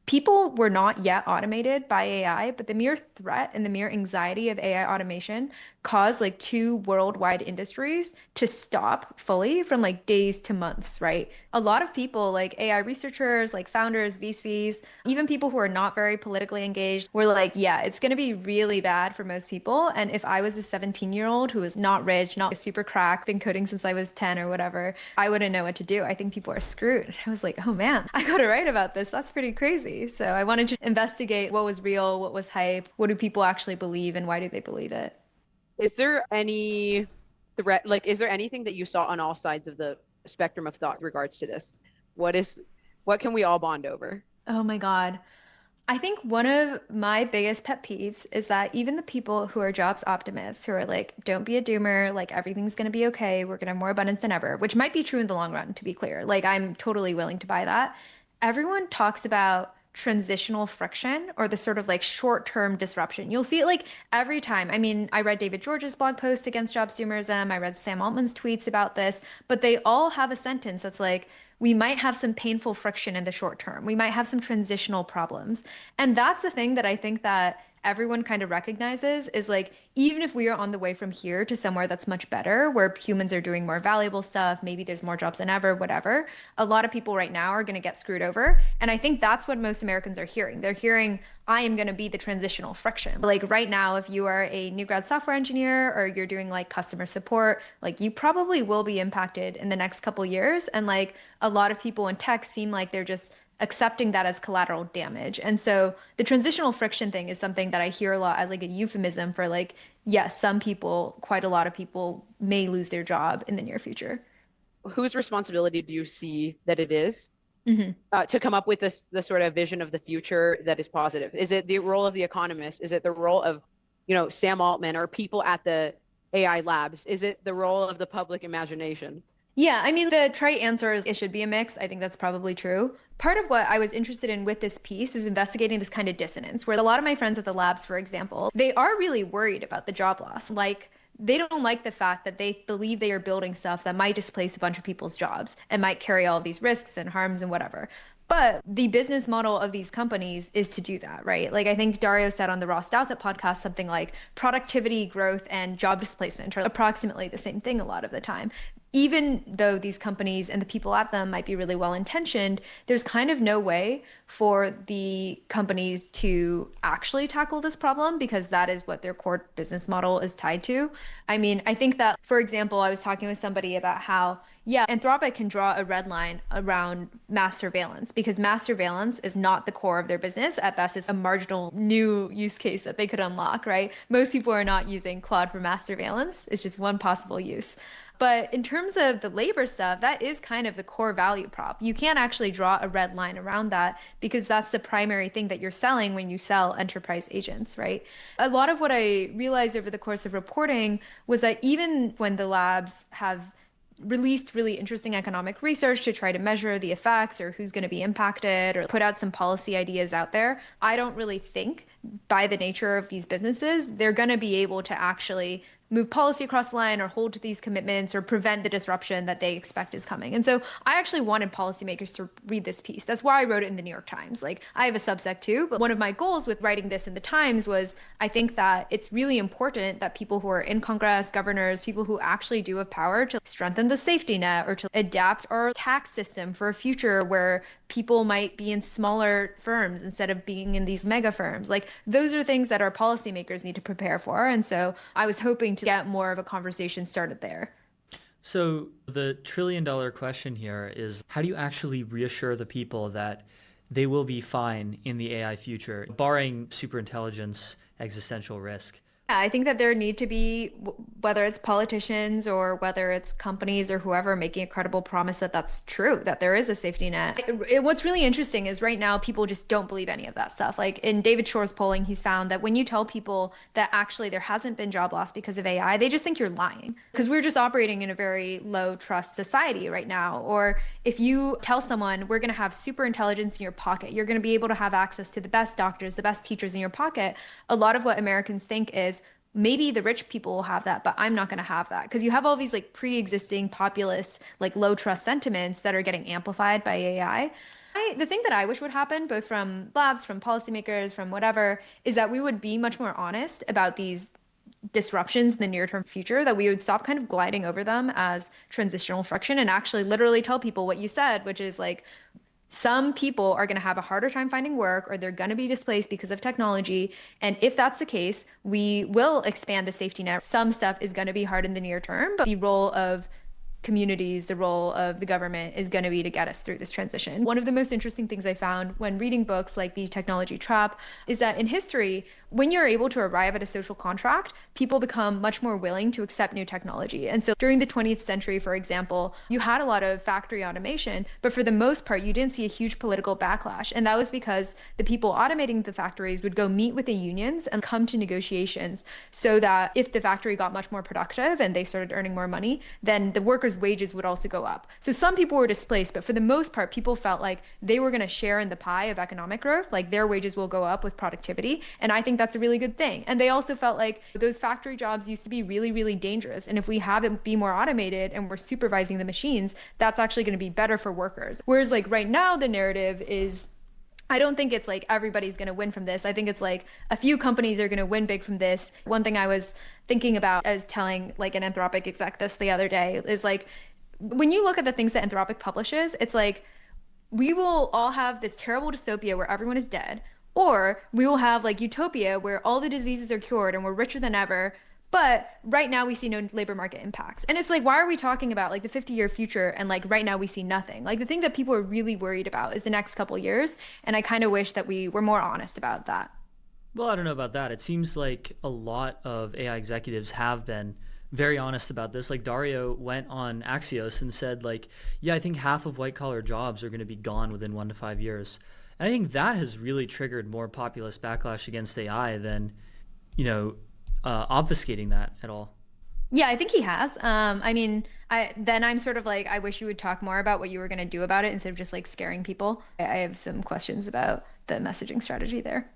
people were not yet automated by AI, but the mere threat and the mere anxiety of AI automation caused like 2 worldwide industries to stop fully from like days to months, right? A lot of people like AI researchers, like founders, VCs, even people who are not very politically engaged were like, yeah, it's going to be really bad for most people. And if I was a 17-year-old who was not rich, not super cracked, been coding since I was 10 or whatever, I wouldn't know what to do. I think people are screwed. I was like, oh man, I got to write about this. That's pretty crazy. So I wanted to investigate what was real, what was hype, what do people actually believe, and why do they believe it? Is there any threat, like, is there anything that you saw on all sides of the spectrum of thought in regards to this? What can we all bond over? Oh my God. I think one of my biggest pet peeves is that even the people who are jobs optimists, who are like, don't be a doomer, like everything's going to be okay, we're going to have more abundance than ever, which might be true in the long run, to be clear. Like I'm totally willing to buy that. Everyone talks about transitional friction or the sort of like short-term disruption. You'll see it like every time. I mean, I read David George's blog post against job doomerism. I read Sam Altman's tweets about this, but they all have a sentence that's like, we might have some painful friction in the short term. We might have some transitional problems. And that's the thing that I think that everyone kind of recognizes is like, even if we are on the way from here to somewhere that's much better, where humans are doing more valuable stuff, maybe there's more jobs than ever, whatever, a lot of people right now are going to get screwed over. And I think that's what most Americans are hearing. They're hearing, I am going to be the transitional friction. Like right now, if you are a new grad software engineer or you're doing like customer support, like you probably will be impacted in the next couple years. And like a lot of people in tech seem like they're just accepting that as collateral damage. And so the transitional friction thing is something that I hear a lot as like a euphemism for like, yes, some people, quite a lot of people may lose their job in the near future. Whose responsibility do you see that it is to come up with the sort of vision of the future that is positive? Is it the role of the economist? Is it the role of, Sam Altman or people at the AI labs? Is it the role of the public imagination? Yeah, I mean, the trite answer is it should be a mix. I think that's probably true. Part of what I was interested in with this piece is investigating this kind of dissonance, where a lot of my friends at the labs, for example, they are really worried about the job loss. Like, they don't like the fact that they believe they are building stuff that might displace a bunch of people's jobs and might carry all of these risks and harms and whatever. But the business model of these companies is to do that, right? Like I think Dario said on the Raw Stout podcast, something like productivity, growth, and job displacement are approximately the same thing a lot of the time. Even though these companies and the people at them might be really well intentioned, there's kind of no way for the companies to actually tackle this problem because that is what their core business model is tied to. I mean, I think that, for example, I was talking with somebody about how, yeah, Anthropic can draw a red line around mass surveillance because mass surveillance is not the core of their business. At best, it's a marginal new use case that they could unlock, right? Most people are not using Claude for mass surveillance. It's just one possible use. But in terms of the labor stuff, that is kind of the core value prop. You can't actually draw a red line around that because that's the primary thing that you're selling when you sell enterprise agents, right? A lot of what I realized over the course of reporting was that even when the labs have released really interesting economic research to try to measure the effects or who's going to be impacted or put out some policy ideas out there, I don't really think by the nature of these businesses, they're going to be able to actually move policy across the line or hold to these commitments or prevent the disruption that they expect is coming. And so I actually wanted policymakers to read this piece. That's why I wrote it in the New York Times. Like I have a Substack too, but one of my goals with writing this in the Times was I think that it's really important that people who are in Congress, governors, people who actually do have power to strengthen the safety net or to adapt our tax system for a future where people might be in smaller firms instead of being in these mega firms. Like those are things that our policymakers need to prepare for. And so I was hoping to get more of a conversation started there. So the trillion-dollar question here is, how do you actually reassure the people that they will be fine in the AI future, barring superintelligence existential risk? I think that there need to be, whether it's politicians or whether it's companies or whoever, making a credible promise that that's true, that there is a safety net. What's really interesting is right now people just don't believe any of that stuff. Like in David Shor's polling, he's found that when you tell people that actually there hasn't been job loss because of AI, they just think you're lying because we're just operating in a very low trust society right now. Or if you tell someone we're going to have super intelligence in your pocket, you're going to be able to have access to the best doctors, the best teachers in your pocket. A lot of what Americans think is, maybe the rich people will have that, but I'm not going to have that. Because you have all these like pre-existing populist, like low trust sentiments that are getting amplified by AI. The thing that I wish would happen, both from labs, from policymakers, from whatever, is that we would be much more honest about these disruptions in the near-term future, that we would stop kind of gliding over them as transitional friction and actually literally tell people what you said, which is like, some people are going to have a harder time finding work or they're going to be displaced because of technology. And if that's the case, we will expand the safety net. Some stuff is going to be hard in the near term, but the role of communities, the role of the government is going to be to get us through this transition. One of the most interesting things I found when reading books like The Technology Trap is that in history, when you're able to arrive at a social contract, people become much more willing to accept new technology. And so during the 20th century, for example, you had a lot of factory automation, but for the most part, you didn't see a huge political backlash. And that was because the people automating the factories would go meet with the unions and come to negotiations so that if the factory got much more productive and they started earning more money, then the workers' wages would also go up. So some people were displaced, but for the most part, people felt like they were going to share in the pie of economic growth, like their wages will go up with productivity. And I think that's a really good thing. And they also felt like those factory jobs used to be really, really dangerous. And if we have it be more automated and we're supervising the machines, that's actually going to be better for workers. Whereas like right now, the narrative is I don't think it's like everybody's going to win from this. I think it's like a few companies are going to win big from this. One thing I was thinking about, I was telling like an Anthropic exec this the other day, is like when you look at the things that Anthropic publishes, it's like we will all have this terrible dystopia where everyone is dead, or we will have like utopia where all the diseases are cured and we're richer than ever. But right now we see no labor market impacts. And it's like, why are we talking about like the 50-year future and like right now we see nothing? Like the thing that people are really worried about is the next couple years. And I kind of wish that we were more honest about that. Well, I don't know about that. It seems like a lot of AI executives have been very honest about this. Like Dario went on Axios and said like, yeah, I think half of white collar jobs are going to be gone within 1 to 5 years. And I think that has really triggered more populist backlash against AI than, obfuscating that at all. Yeah, I think he has. I mean, I'm sort of like, I wish you would talk more about what you were going to do about it instead of just like scaring people. I have some questions about the messaging strategy there.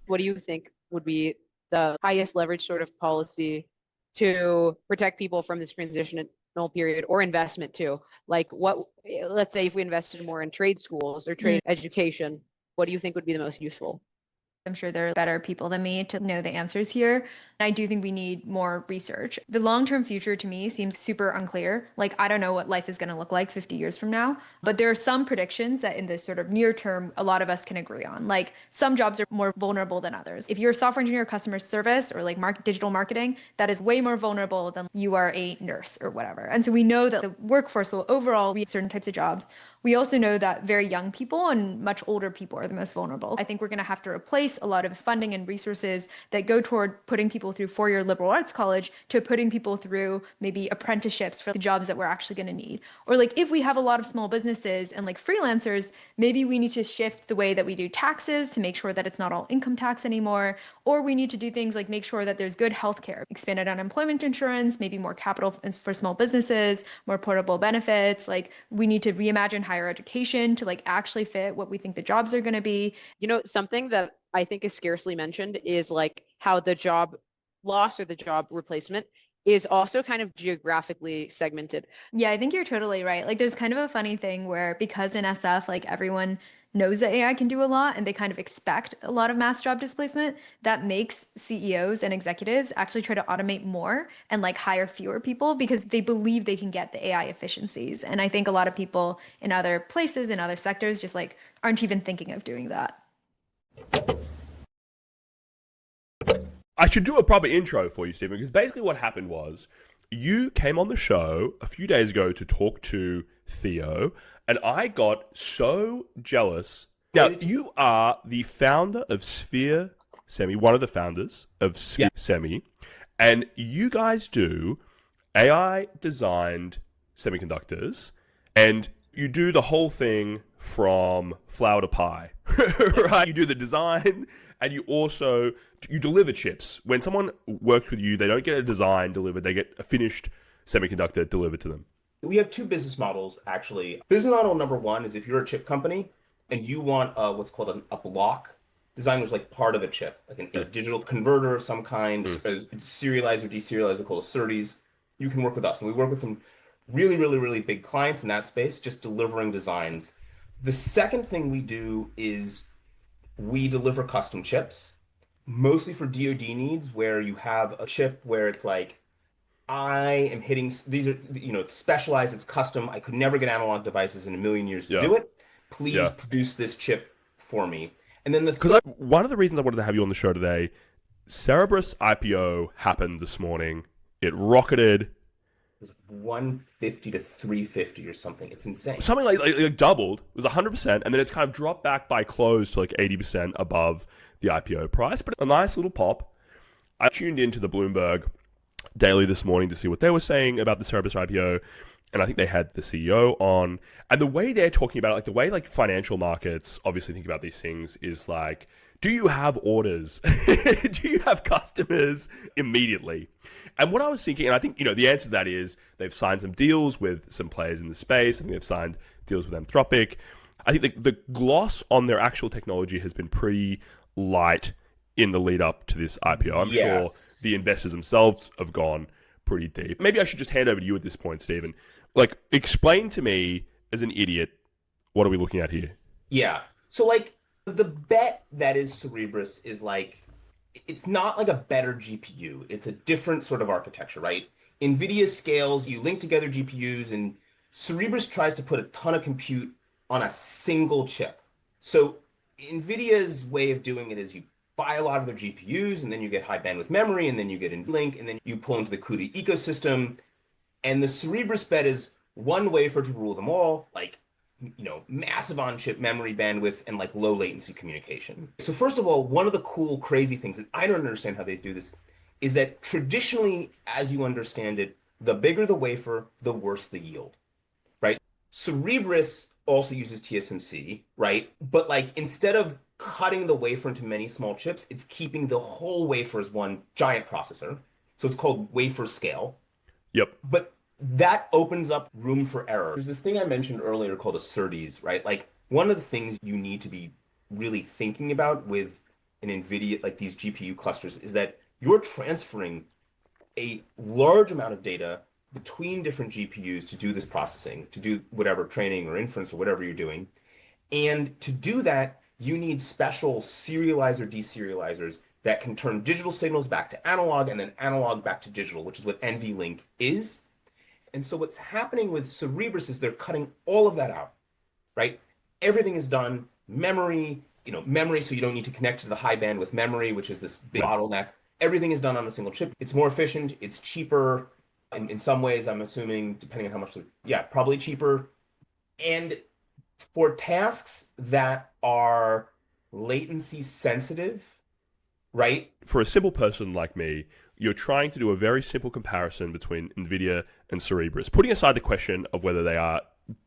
What do you think would be the highest leverage sort of policy to protect people from this transitional period or investment too? Like let's say if we invested more in trade schools or trade education, what do you think would be the most useful? I'm sure there are better people than me to know the answers here. I do think we need more research. The long-term future to me seems super unclear. Like, I don't know what life is going to look like 50 years from now, but there are some predictions that in this sort of near term, a lot of us can agree on. Like some jobs are more vulnerable than others. If you're a software engineer, customer service, or like digital marketing, that is way more vulnerable than you are a nurse or whatever. And so we know that the workforce will overall be certain types of jobs. We also know that very young people and much older people are the most vulnerable. I think we're going to have to replace a lot of funding and resources that go toward putting people through four-year liberal arts college to putting people through maybe apprenticeships for the jobs that we're actually going to need. Or like if we have a lot of small businesses and like freelancers, maybe we need to shift the way that we do taxes to make sure that it's not all income tax anymore. Or we need to do things like make sure that there's good healthcare, expanded unemployment insurance, maybe more capital for small businesses, more portable benefits. Like we need to reimagine higher education to like actually fit what we think the jobs are going to be. Something that I think is scarcely mentioned is like how the job loss or the job replacement is also kind of geographically segmented. Yeah, I think you're totally right. Like there's kind of a funny thing where because in SF, like everyone knows that AI can do a lot and they kind of expect a lot of mass job displacement, that makes CEOs and executives actually try to automate more and like hire fewer people because they believe they can get the AI efficiencies. And I think a lot of people in other places, in other sectors, just like aren't even thinking of doing that. I should do a proper intro for you, Stephen, because basically what happened was you came on the show a few days ago to talk to Theo, and I got so jealous. Now, you are the founder of Sphere Semi, one of the founders of Sphere Semi, and you guys do AI-designed semiconductors, and you do the whole thing from flower to pie, right? You do the design, and you deliver chips. When someone works with you, they don't get a design delivered, they get a finished semiconductor delivered to them. We have two business models, actually. Business model number one is if you're a chip company and you want what's called a block design, which is like part of the chip, like a digital converter of some kind, a serializer, deserializer called SerDes, you can work with us. And we work with some really, really, really big clients in that space, just delivering designs. The second thing we do is we deliver custom chips, mostly for DoD needs, where you have a chip where it's like, I am hitting, these are, it's specialized, it's custom. I could never get analog devices in a million years to do it. Please produce this chip for me. And then one of the reasons I wanted to have you on the show today, Cerebras IPO happened this morning. It rocketed. It was 150 to 350 or something. It's insane. Something like doubled. It was 100%, and then it's kind of dropped back by close to like 80% above the IPO price. But a nice little pop. I tuned into the Bloomberg Daily this morning to see what they were saying about the Cerebras IPO, and I think they had the CEO on, and the way they're talking about it, like the way like financial markets obviously think about these things is like, do you have orders? Do you have customers immediately? And what I was thinking, and I think the answer to that is they've signed some deals with some players in the space. I think they've signed deals with Anthropic. I think the gloss on their actual technology has been pretty light in the lead up to this IPO. I'm sure the investors themselves have gone pretty deep. Maybe I should just hand over to you at this point, Stephen. Like, explain to me, as an idiot, what are we looking at here? Yeah. So, like, The bet that is Cerebras is like, it's not like a better GPU. It's a different sort of architecture, right? NVIDIA scales, you link together GPUs, and Cerebras tries to put a ton of compute on a single chip. So NVIDIA's way of doing it is you buy a lot of their GPUs, and then you get high bandwidth memory, and then you get NVLink, and then you pull into the CUDA ecosystem. And the Cerebras bet is one wafer to rule them all, like, massive on-chip memory bandwidth and like low latency communication. So first of all, one of the cool, crazy things that I don't understand how they do this is that traditionally, as you understand it, the bigger the wafer, the worse the yield, right? Cerebras also uses TSMC, right? But like, instead of cutting the wafer into many small chips, it's keeping the whole wafer as one giant processor. So it's called wafer scale. Yep. But that opens up room for error. There's this thing I mentioned earlier called a SerDes, right? Like, one of the things you need to be really thinking about with an NVIDIA, like these GPU clusters, is that you're transferring a large amount of data between different GPUs to do this processing, to do whatever training or inference or whatever you're doing. And to do that, you need special serializer deserializers that can turn digital signals back to analog and then analog back to digital, which is what NVLink is. And so what's happening with Cerebras is they're cutting all of that out, right? Everything is done, memory, memory, so you don't need to connect to the high bandwidth memory, which is this big bottleneck. Everything is done on a single chip. It's more efficient, it's cheaper. In some ways, I'm assuming, depending on how much, probably cheaper. And for tasks that are latency sensitive, right? For a simple person like me, you're trying to do a very simple comparison between NVIDIA and Cerebras, putting aside the question of whether they are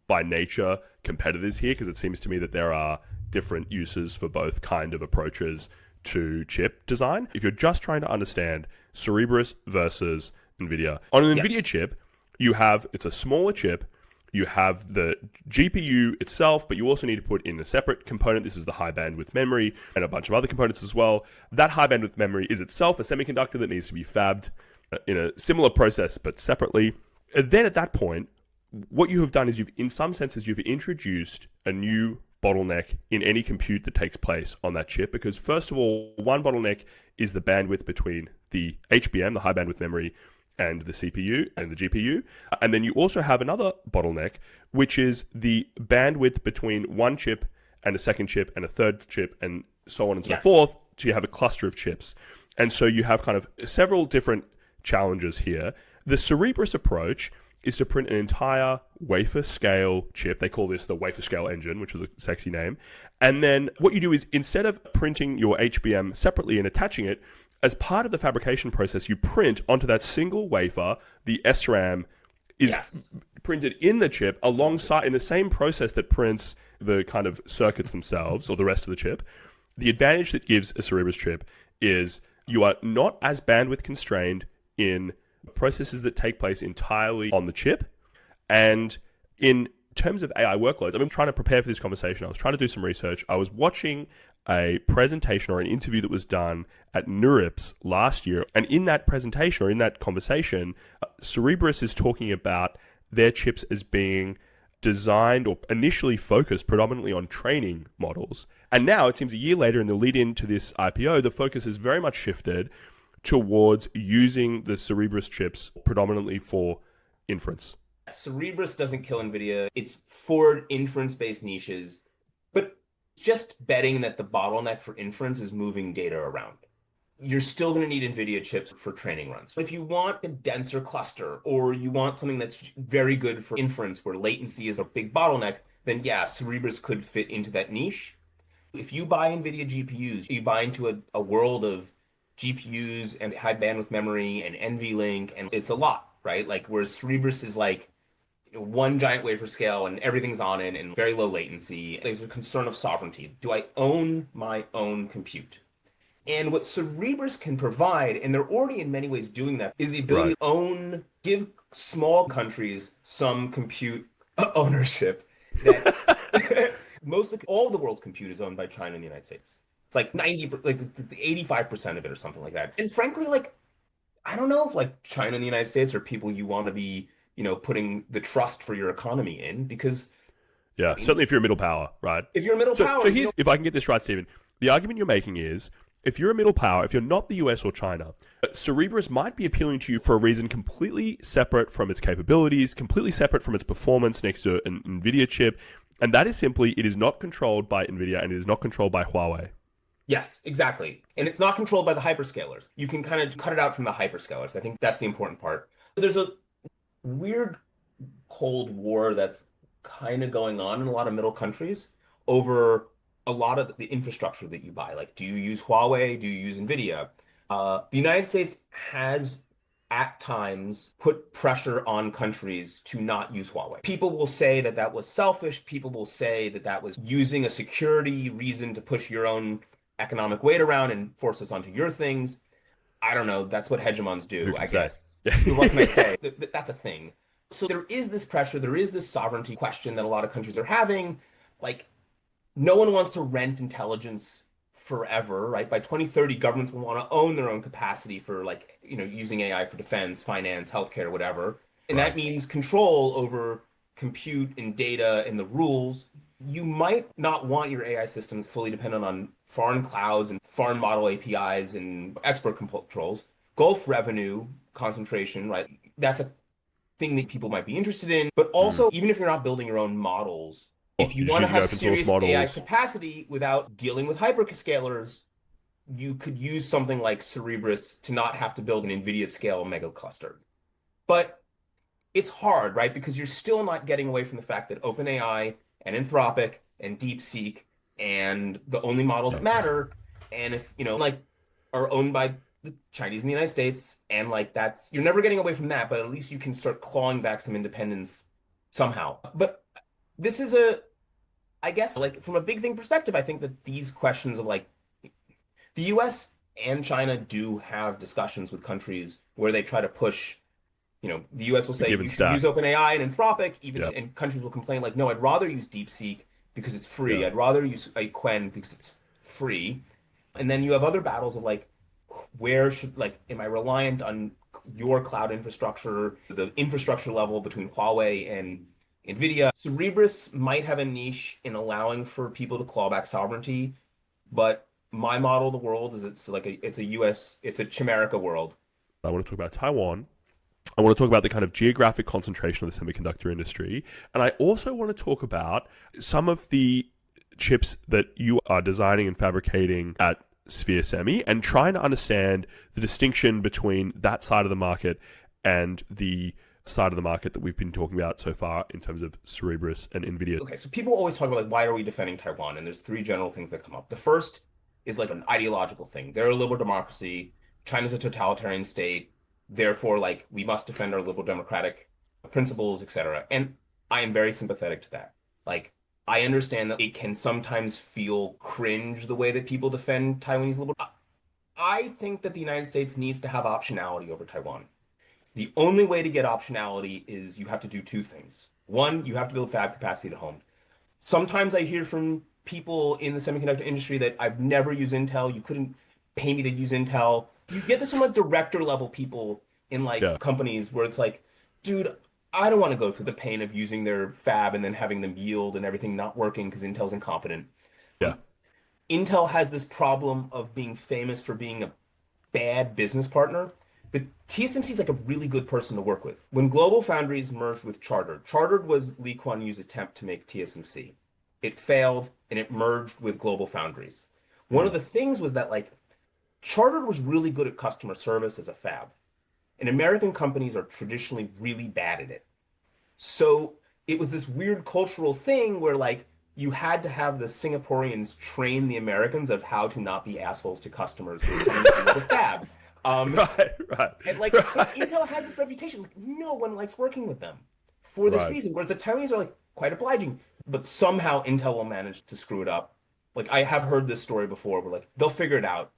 by nature competitors here, because it seems to me that there are different uses for both kind of approaches to chip design. If you're just trying to understand Cerebras versus NVIDIA, on an NVIDIA chip, it's a smaller chip, you have the GPU itself, but you also need to put in a separate component. This is the high bandwidth memory and a bunch of other components as well. That high bandwidth memory is itself a semiconductor that needs to be fabbed in a similar process, but separately. And then at that point, what you have done is in some senses, you've introduced a new bottleneck in any compute that takes place on that chip. Because first of all, one bottleneck is the bandwidth between the HBM, the high bandwidth memory, and the CPU and the GPU. And then you also have another bottleneck, which is the bandwidth between one chip and a second chip and a third chip and so on and so forth. So you have a cluster of chips. And so you have kind of several different challenges here. The Cerebras approach is to print an entire wafer scale chip. They call this the wafer scale engine, which is a sexy name. And then what you do is, instead of printing your HBM separately and attaching it, as part of the fabrication process, you print onto that single wafer, the SRAM is printed in the chip alongside, in the same process that prints the kind of circuits themselves or the rest of the chip. The advantage that gives a Cerebras chip is you are not as bandwidth constrained in processes that take place entirely on the chip. And in terms of AI workloads, I've been trying to prepare for this conversation. I was trying to do some research. I was watching a presentation or an interview that was done at NeurIPS last year. And in that presentation or in that conversation, Cerebras is talking about their chips as being designed or initially focused predominantly on training models. And now it seems a year later in the lead in to this IPO, the focus has very much shifted towards using the Cerebras chips predominantly for inference. Cerebras doesn't kill NVIDIA. It's for inference-based niches, but just betting that the bottleneck for inference is moving data around. You're still going to need NVIDIA chips for training runs. If you want a denser cluster, or you want something that's very good for inference where latency is a big bottleneck, then Cerebras could fit into that niche. If you buy NVIDIA GPUs, you buy into a world of GPUs and high bandwidth memory and NVLink, and it's a lot, right? Like, whereas Cerebras is like one giant wafer scale and everything's on it and very low latency. There's a concern of sovereignty. Do I own my own compute? And what Cerebras can provide, and they're already in many ways doing that, is the ability to give small countries some compute ownership. That all of the world's compute is owned by China and the United States. It's like 85% of it or something like that. And frankly, like, I don't know if like China and the United States are people you want to be, putting the trust for your economy in, because Yeah, certainly if you're a middle power, right? If you're a middle power, so here's, if I can get this right, Stephen, the argument you're making is, if you're a middle power, if you're not the US or China, Cerebras might be appealing to you for a reason completely separate from its capabilities, completely separate from its performance next to an NVIDIA chip, and that is simply, it is not controlled by NVIDIA and it is not controlled by Huawei. Yes, exactly. And it's not controlled by the hyperscalers. You can kind of cut it out from the hyperscalers. I think that's the important part. There's a weird Cold War that's kind of going on in a lot of middle countries over a lot of the infrastructure that you buy. Like, do you use Huawei? Do you use NVIDIA? The United States has at times put pressure on countries to not use Huawei. People will say that that was selfish. People will say that that was using a security reason to push your own economic weight around and force us onto your things. I don't know. That's what hegemons do, I guess. What can I say? That's a thing. So there is this pressure. There is this sovereignty question that a lot of countries are having. Like, no one wants to rent intelligence forever, right? By 2030, governments will want to own their own capacity for, like, you know, using AI for defense, finance, healthcare, whatever. And that means control over compute and data and the rules. You might not want your AI systems fully dependent on foreign clouds and foreign model APIs and export controls. Gulf revenue concentration, right? That's a thing that people might be interested in. But also, even if you're not building your own models, if you want to have serious AI capacity without dealing with hyperscalers, you could use something like Cerebras to not have to build an NVIDIA scale mega cluster. But it's hard, right? Because you're still not getting away from the fact that OpenAI and Anthropic and DeepSeek and the only models that matter, and if, you know, like, are owned by the Chinese and the United States, and like, that's, you're never getting away from that, but at least you can start clawing back some independence somehow. But this is I guess, like, from a big thing perspective, I think that these questions of, like, the US and China do have discussions with countries where they try to push, you know, the US will say, you can use OpenAI and Anthropic, even, and countries will complain, like, no, I'd rather use DeepSeek because it's free. I'd rather use Quen because it's free. And then you have other battles of, like, where should, like, am I reliant on your cloud infrastructure, the infrastructure level between Huawei and NVIDIA? Cerebras might have a niche in allowing for people to claw back sovereignty, but my model of the world is it's a Chimerica world. I want to talk about Taiwan. I want to talk about the kind of geographic concentration of the semiconductor industry. And I also want to talk about some of the chips that you are designing and fabricating at Sphere Semi and trying to understand the distinction between that side of the market and the side of the market that we've been talking about so far in terms of Cerebras and NVIDIA. Okay, so people always talk about, like, why are we defending Taiwan? And there's three general things that come up. The first is, like, an ideological thing. They're a liberal democracy. China's a totalitarian state. Therefore, like, we must defend our liberal democratic principles, etc. And I am very sympathetic to that. Like, I understand that it can sometimes feel cringe the way that people defend Taiwanese liberal. I think that the United States needs to have optionality over Taiwan. The only way to get optionality is you have to do two things. One, you have to build fab capacity at home. Sometimes I hear from people in the semiconductor industry that I've never used Intel. You couldn't pay me to use Intel. You get this from, like, director level people in, like, companies where it's like, dude, I don't want to go through the pain of using their fab and then having them yield and everything not working because Intel's incompetent. Yeah. Intel has this problem of being famous for being a bad business partner. But TSMC is, like, a really good person to work with. When Global Foundries merged with Chartered was Lee Kuan Yew's attempt to make TSMC. It failed, and it merged with Global Foundries. One of the things was that, like, Chartered was really good at customer service as a fab. And American companies are traditionally really bad at it. So it was this weird cultural thing where, like, you had to have the Singaporeans train the Americans of how to not be assholes to customers who were coming to the fab. Right. And, like, Intel has this reputation. Like, no one likes working with them for this reason. Whereas the Taiwanese are, like, quite obliging. But somehow Intel will manage to screw it up. Like, I have heard this story before where, like, they'll figure it out.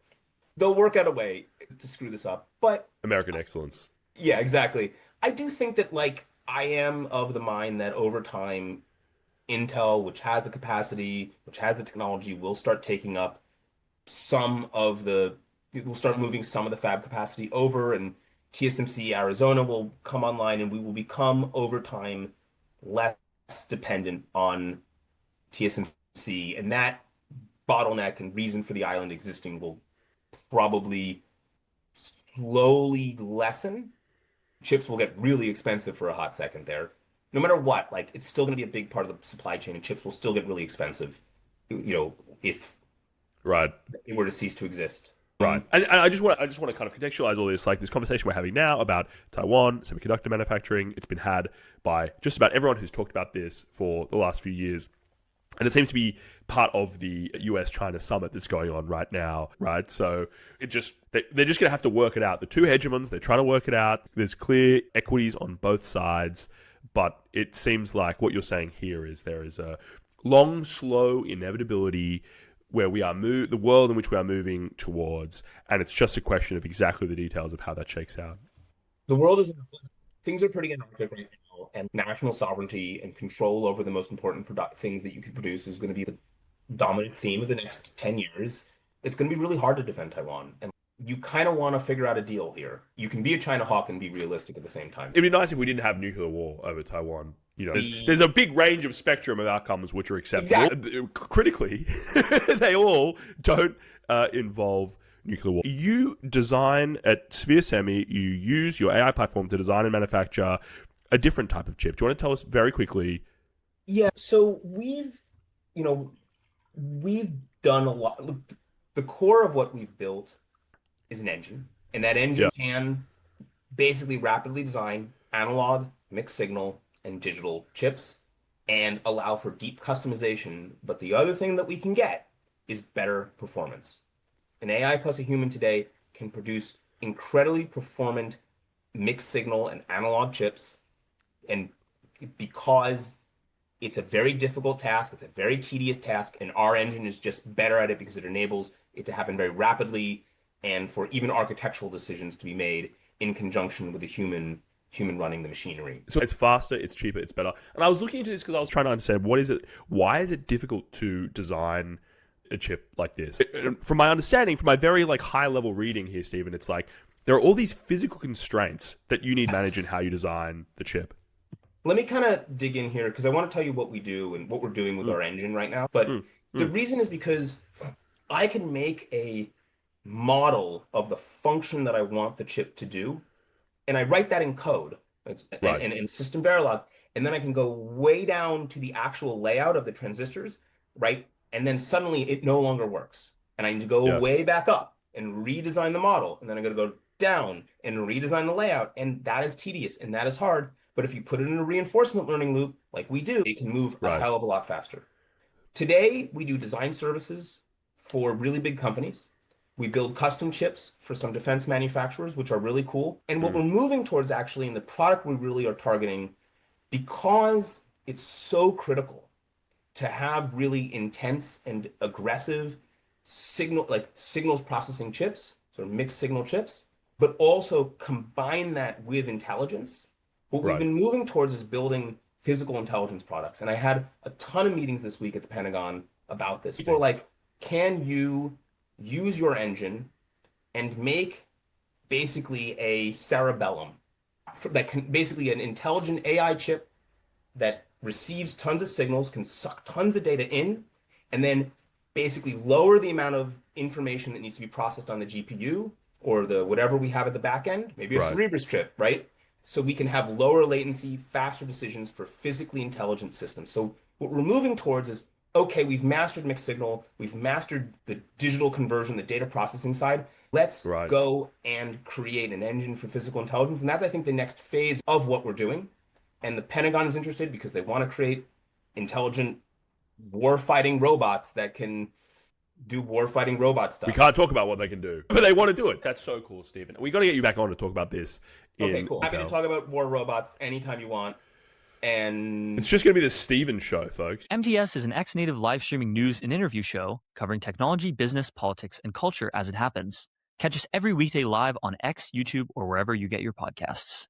They'll work out a way to screw this up. But American excellence. Yeah, exactly. I do think that, like, I am of the mind that over time, Intel, which has the capacity, which has the technology, will start taking up we'll start moving some of the fab capacity over, and TSMC Arizona will come online, and we will become over time less dependent on TSMC, and that bottleneck and reason for the island existing will probably slowly lessen. Chips will get really expensive for a hot second there. No matter what, like it's still going to be a big part of the supply chain, and chips will still get really expensive, if it were to cease to exist. Right. And I just want to kind of contextualize all this, like this conversation we're having now about Taiwan, semiconductor manufacturing. It's been had by just about everyone who's talked about this for the last few years. And it seems to be part of the US-China summit that's going on right now, right? So they're just going to have to work it out. The two hegemons, they're trying to work it out. There's clear equities on both sides. But it seems like what you're saying here is there is a long, slow inevitability where we are the world in which we are moving towards, and it's just a question of exactly the details of how that shakes out. The world things are pretty anarchic right now, and national sovereignty and control over the most important things that you can produce is going to be the dominant theme of the next 10 years. It's going to be really hard to defend Taiwan, and you kind of want to figure out a deal here. You can be a China hawk and be realistic at the same time. It'd be nice if we didn't have nuclear war over Taiwan. There's a big range of spectrum of outcomes which are acceptable. Exactly. Critically, they all don't involve nuclear war. You design at Sphere Semi, you use your AI platform to design and manufacture a different type of chip. Do you want to tell us very quickly? Yeah, so we've done a lot. The core of what we've built is an engine, and that engine can basically rapidly design analog, mixed signal, and digital chips and allow for deep customization. But the other thing that we can get is better performance. An AI plus a human today can produce incredibly performant mixed signal and analog chips, and because it's a very difficult task, it's a very tedious task, and our engine is just better at it because it enables it to happen very rapidly and for even architectural decisions to be made in conjunction with a human running the machinery. So it's faster, it's cheaper, it's better. And I was looking into this because I was trying to understand why is it difficult to design a chip like this? From my understanding, from my very high level reading here, Stephen, it's like there are all these physical constraints that you need to manage in how you design the chip. Let me kind of dig in here because I want to tell you what we do and what we're doing with our engine right now. But the reason is because I can make a model of the function that I want the chip to do, and I write that in code and system Verilog, and then I can go way down to the actual layout of the transistors, right? And then suddenly it no longer works, and I need to go way back up and redesign the model, and then I'm going to go down and redesign the layout, and that is tedious and that is hard. But if you put it in a reinforcement learning loop like we do, it can move a hell of a lot faster. Today, we do design services for really big companies. We build custom chips for some defense manufacturers, which are really cool. And what we're moving towards actually in the product we really are targeting, because it's so critical to have really intense and aggressive signals processing chips, sort of mixed signal chips, but also combine that with intelligence. What we've been moving towards is building physical intelligence products. And I had a ton of meetings this week at the Pentagon about this. People are like, can you use your engine and make basically a cerebellum that can basically an intelligent AI chip that receives tons of signals, can suck tons of data in, and then basically lower the amount of information that needs to be processed on the GPU or the whatever we have at the back end, maybe a Cerebras chip, right? So we can have lower latency, faster decisions for physically intelligent systems. So what we're moving towards is, okay, we've mastered mixed signal, we've mastered the digital conversion, the data processing side. Let's go and create an engine for physical intelligence. And that's, I think, the next phase of what we're doing. And the Pentagon is interested because they want to create intelligent war-fighting robots that can do war-fighting robot stuff. We can't talk about what they can do, but they want to do it. That's so cool, Stephen. We got to get you back on to talk about this. Okay, cool. Happy to talk about war robots anytime you want. And it's just going to be the Stephen show, folks. MTS is an ex-native live streaming news and interview show covering technology, business, politics, and culture as it happens. Catch us every weekday live on X, YouTube, or wherever you get your podcasts.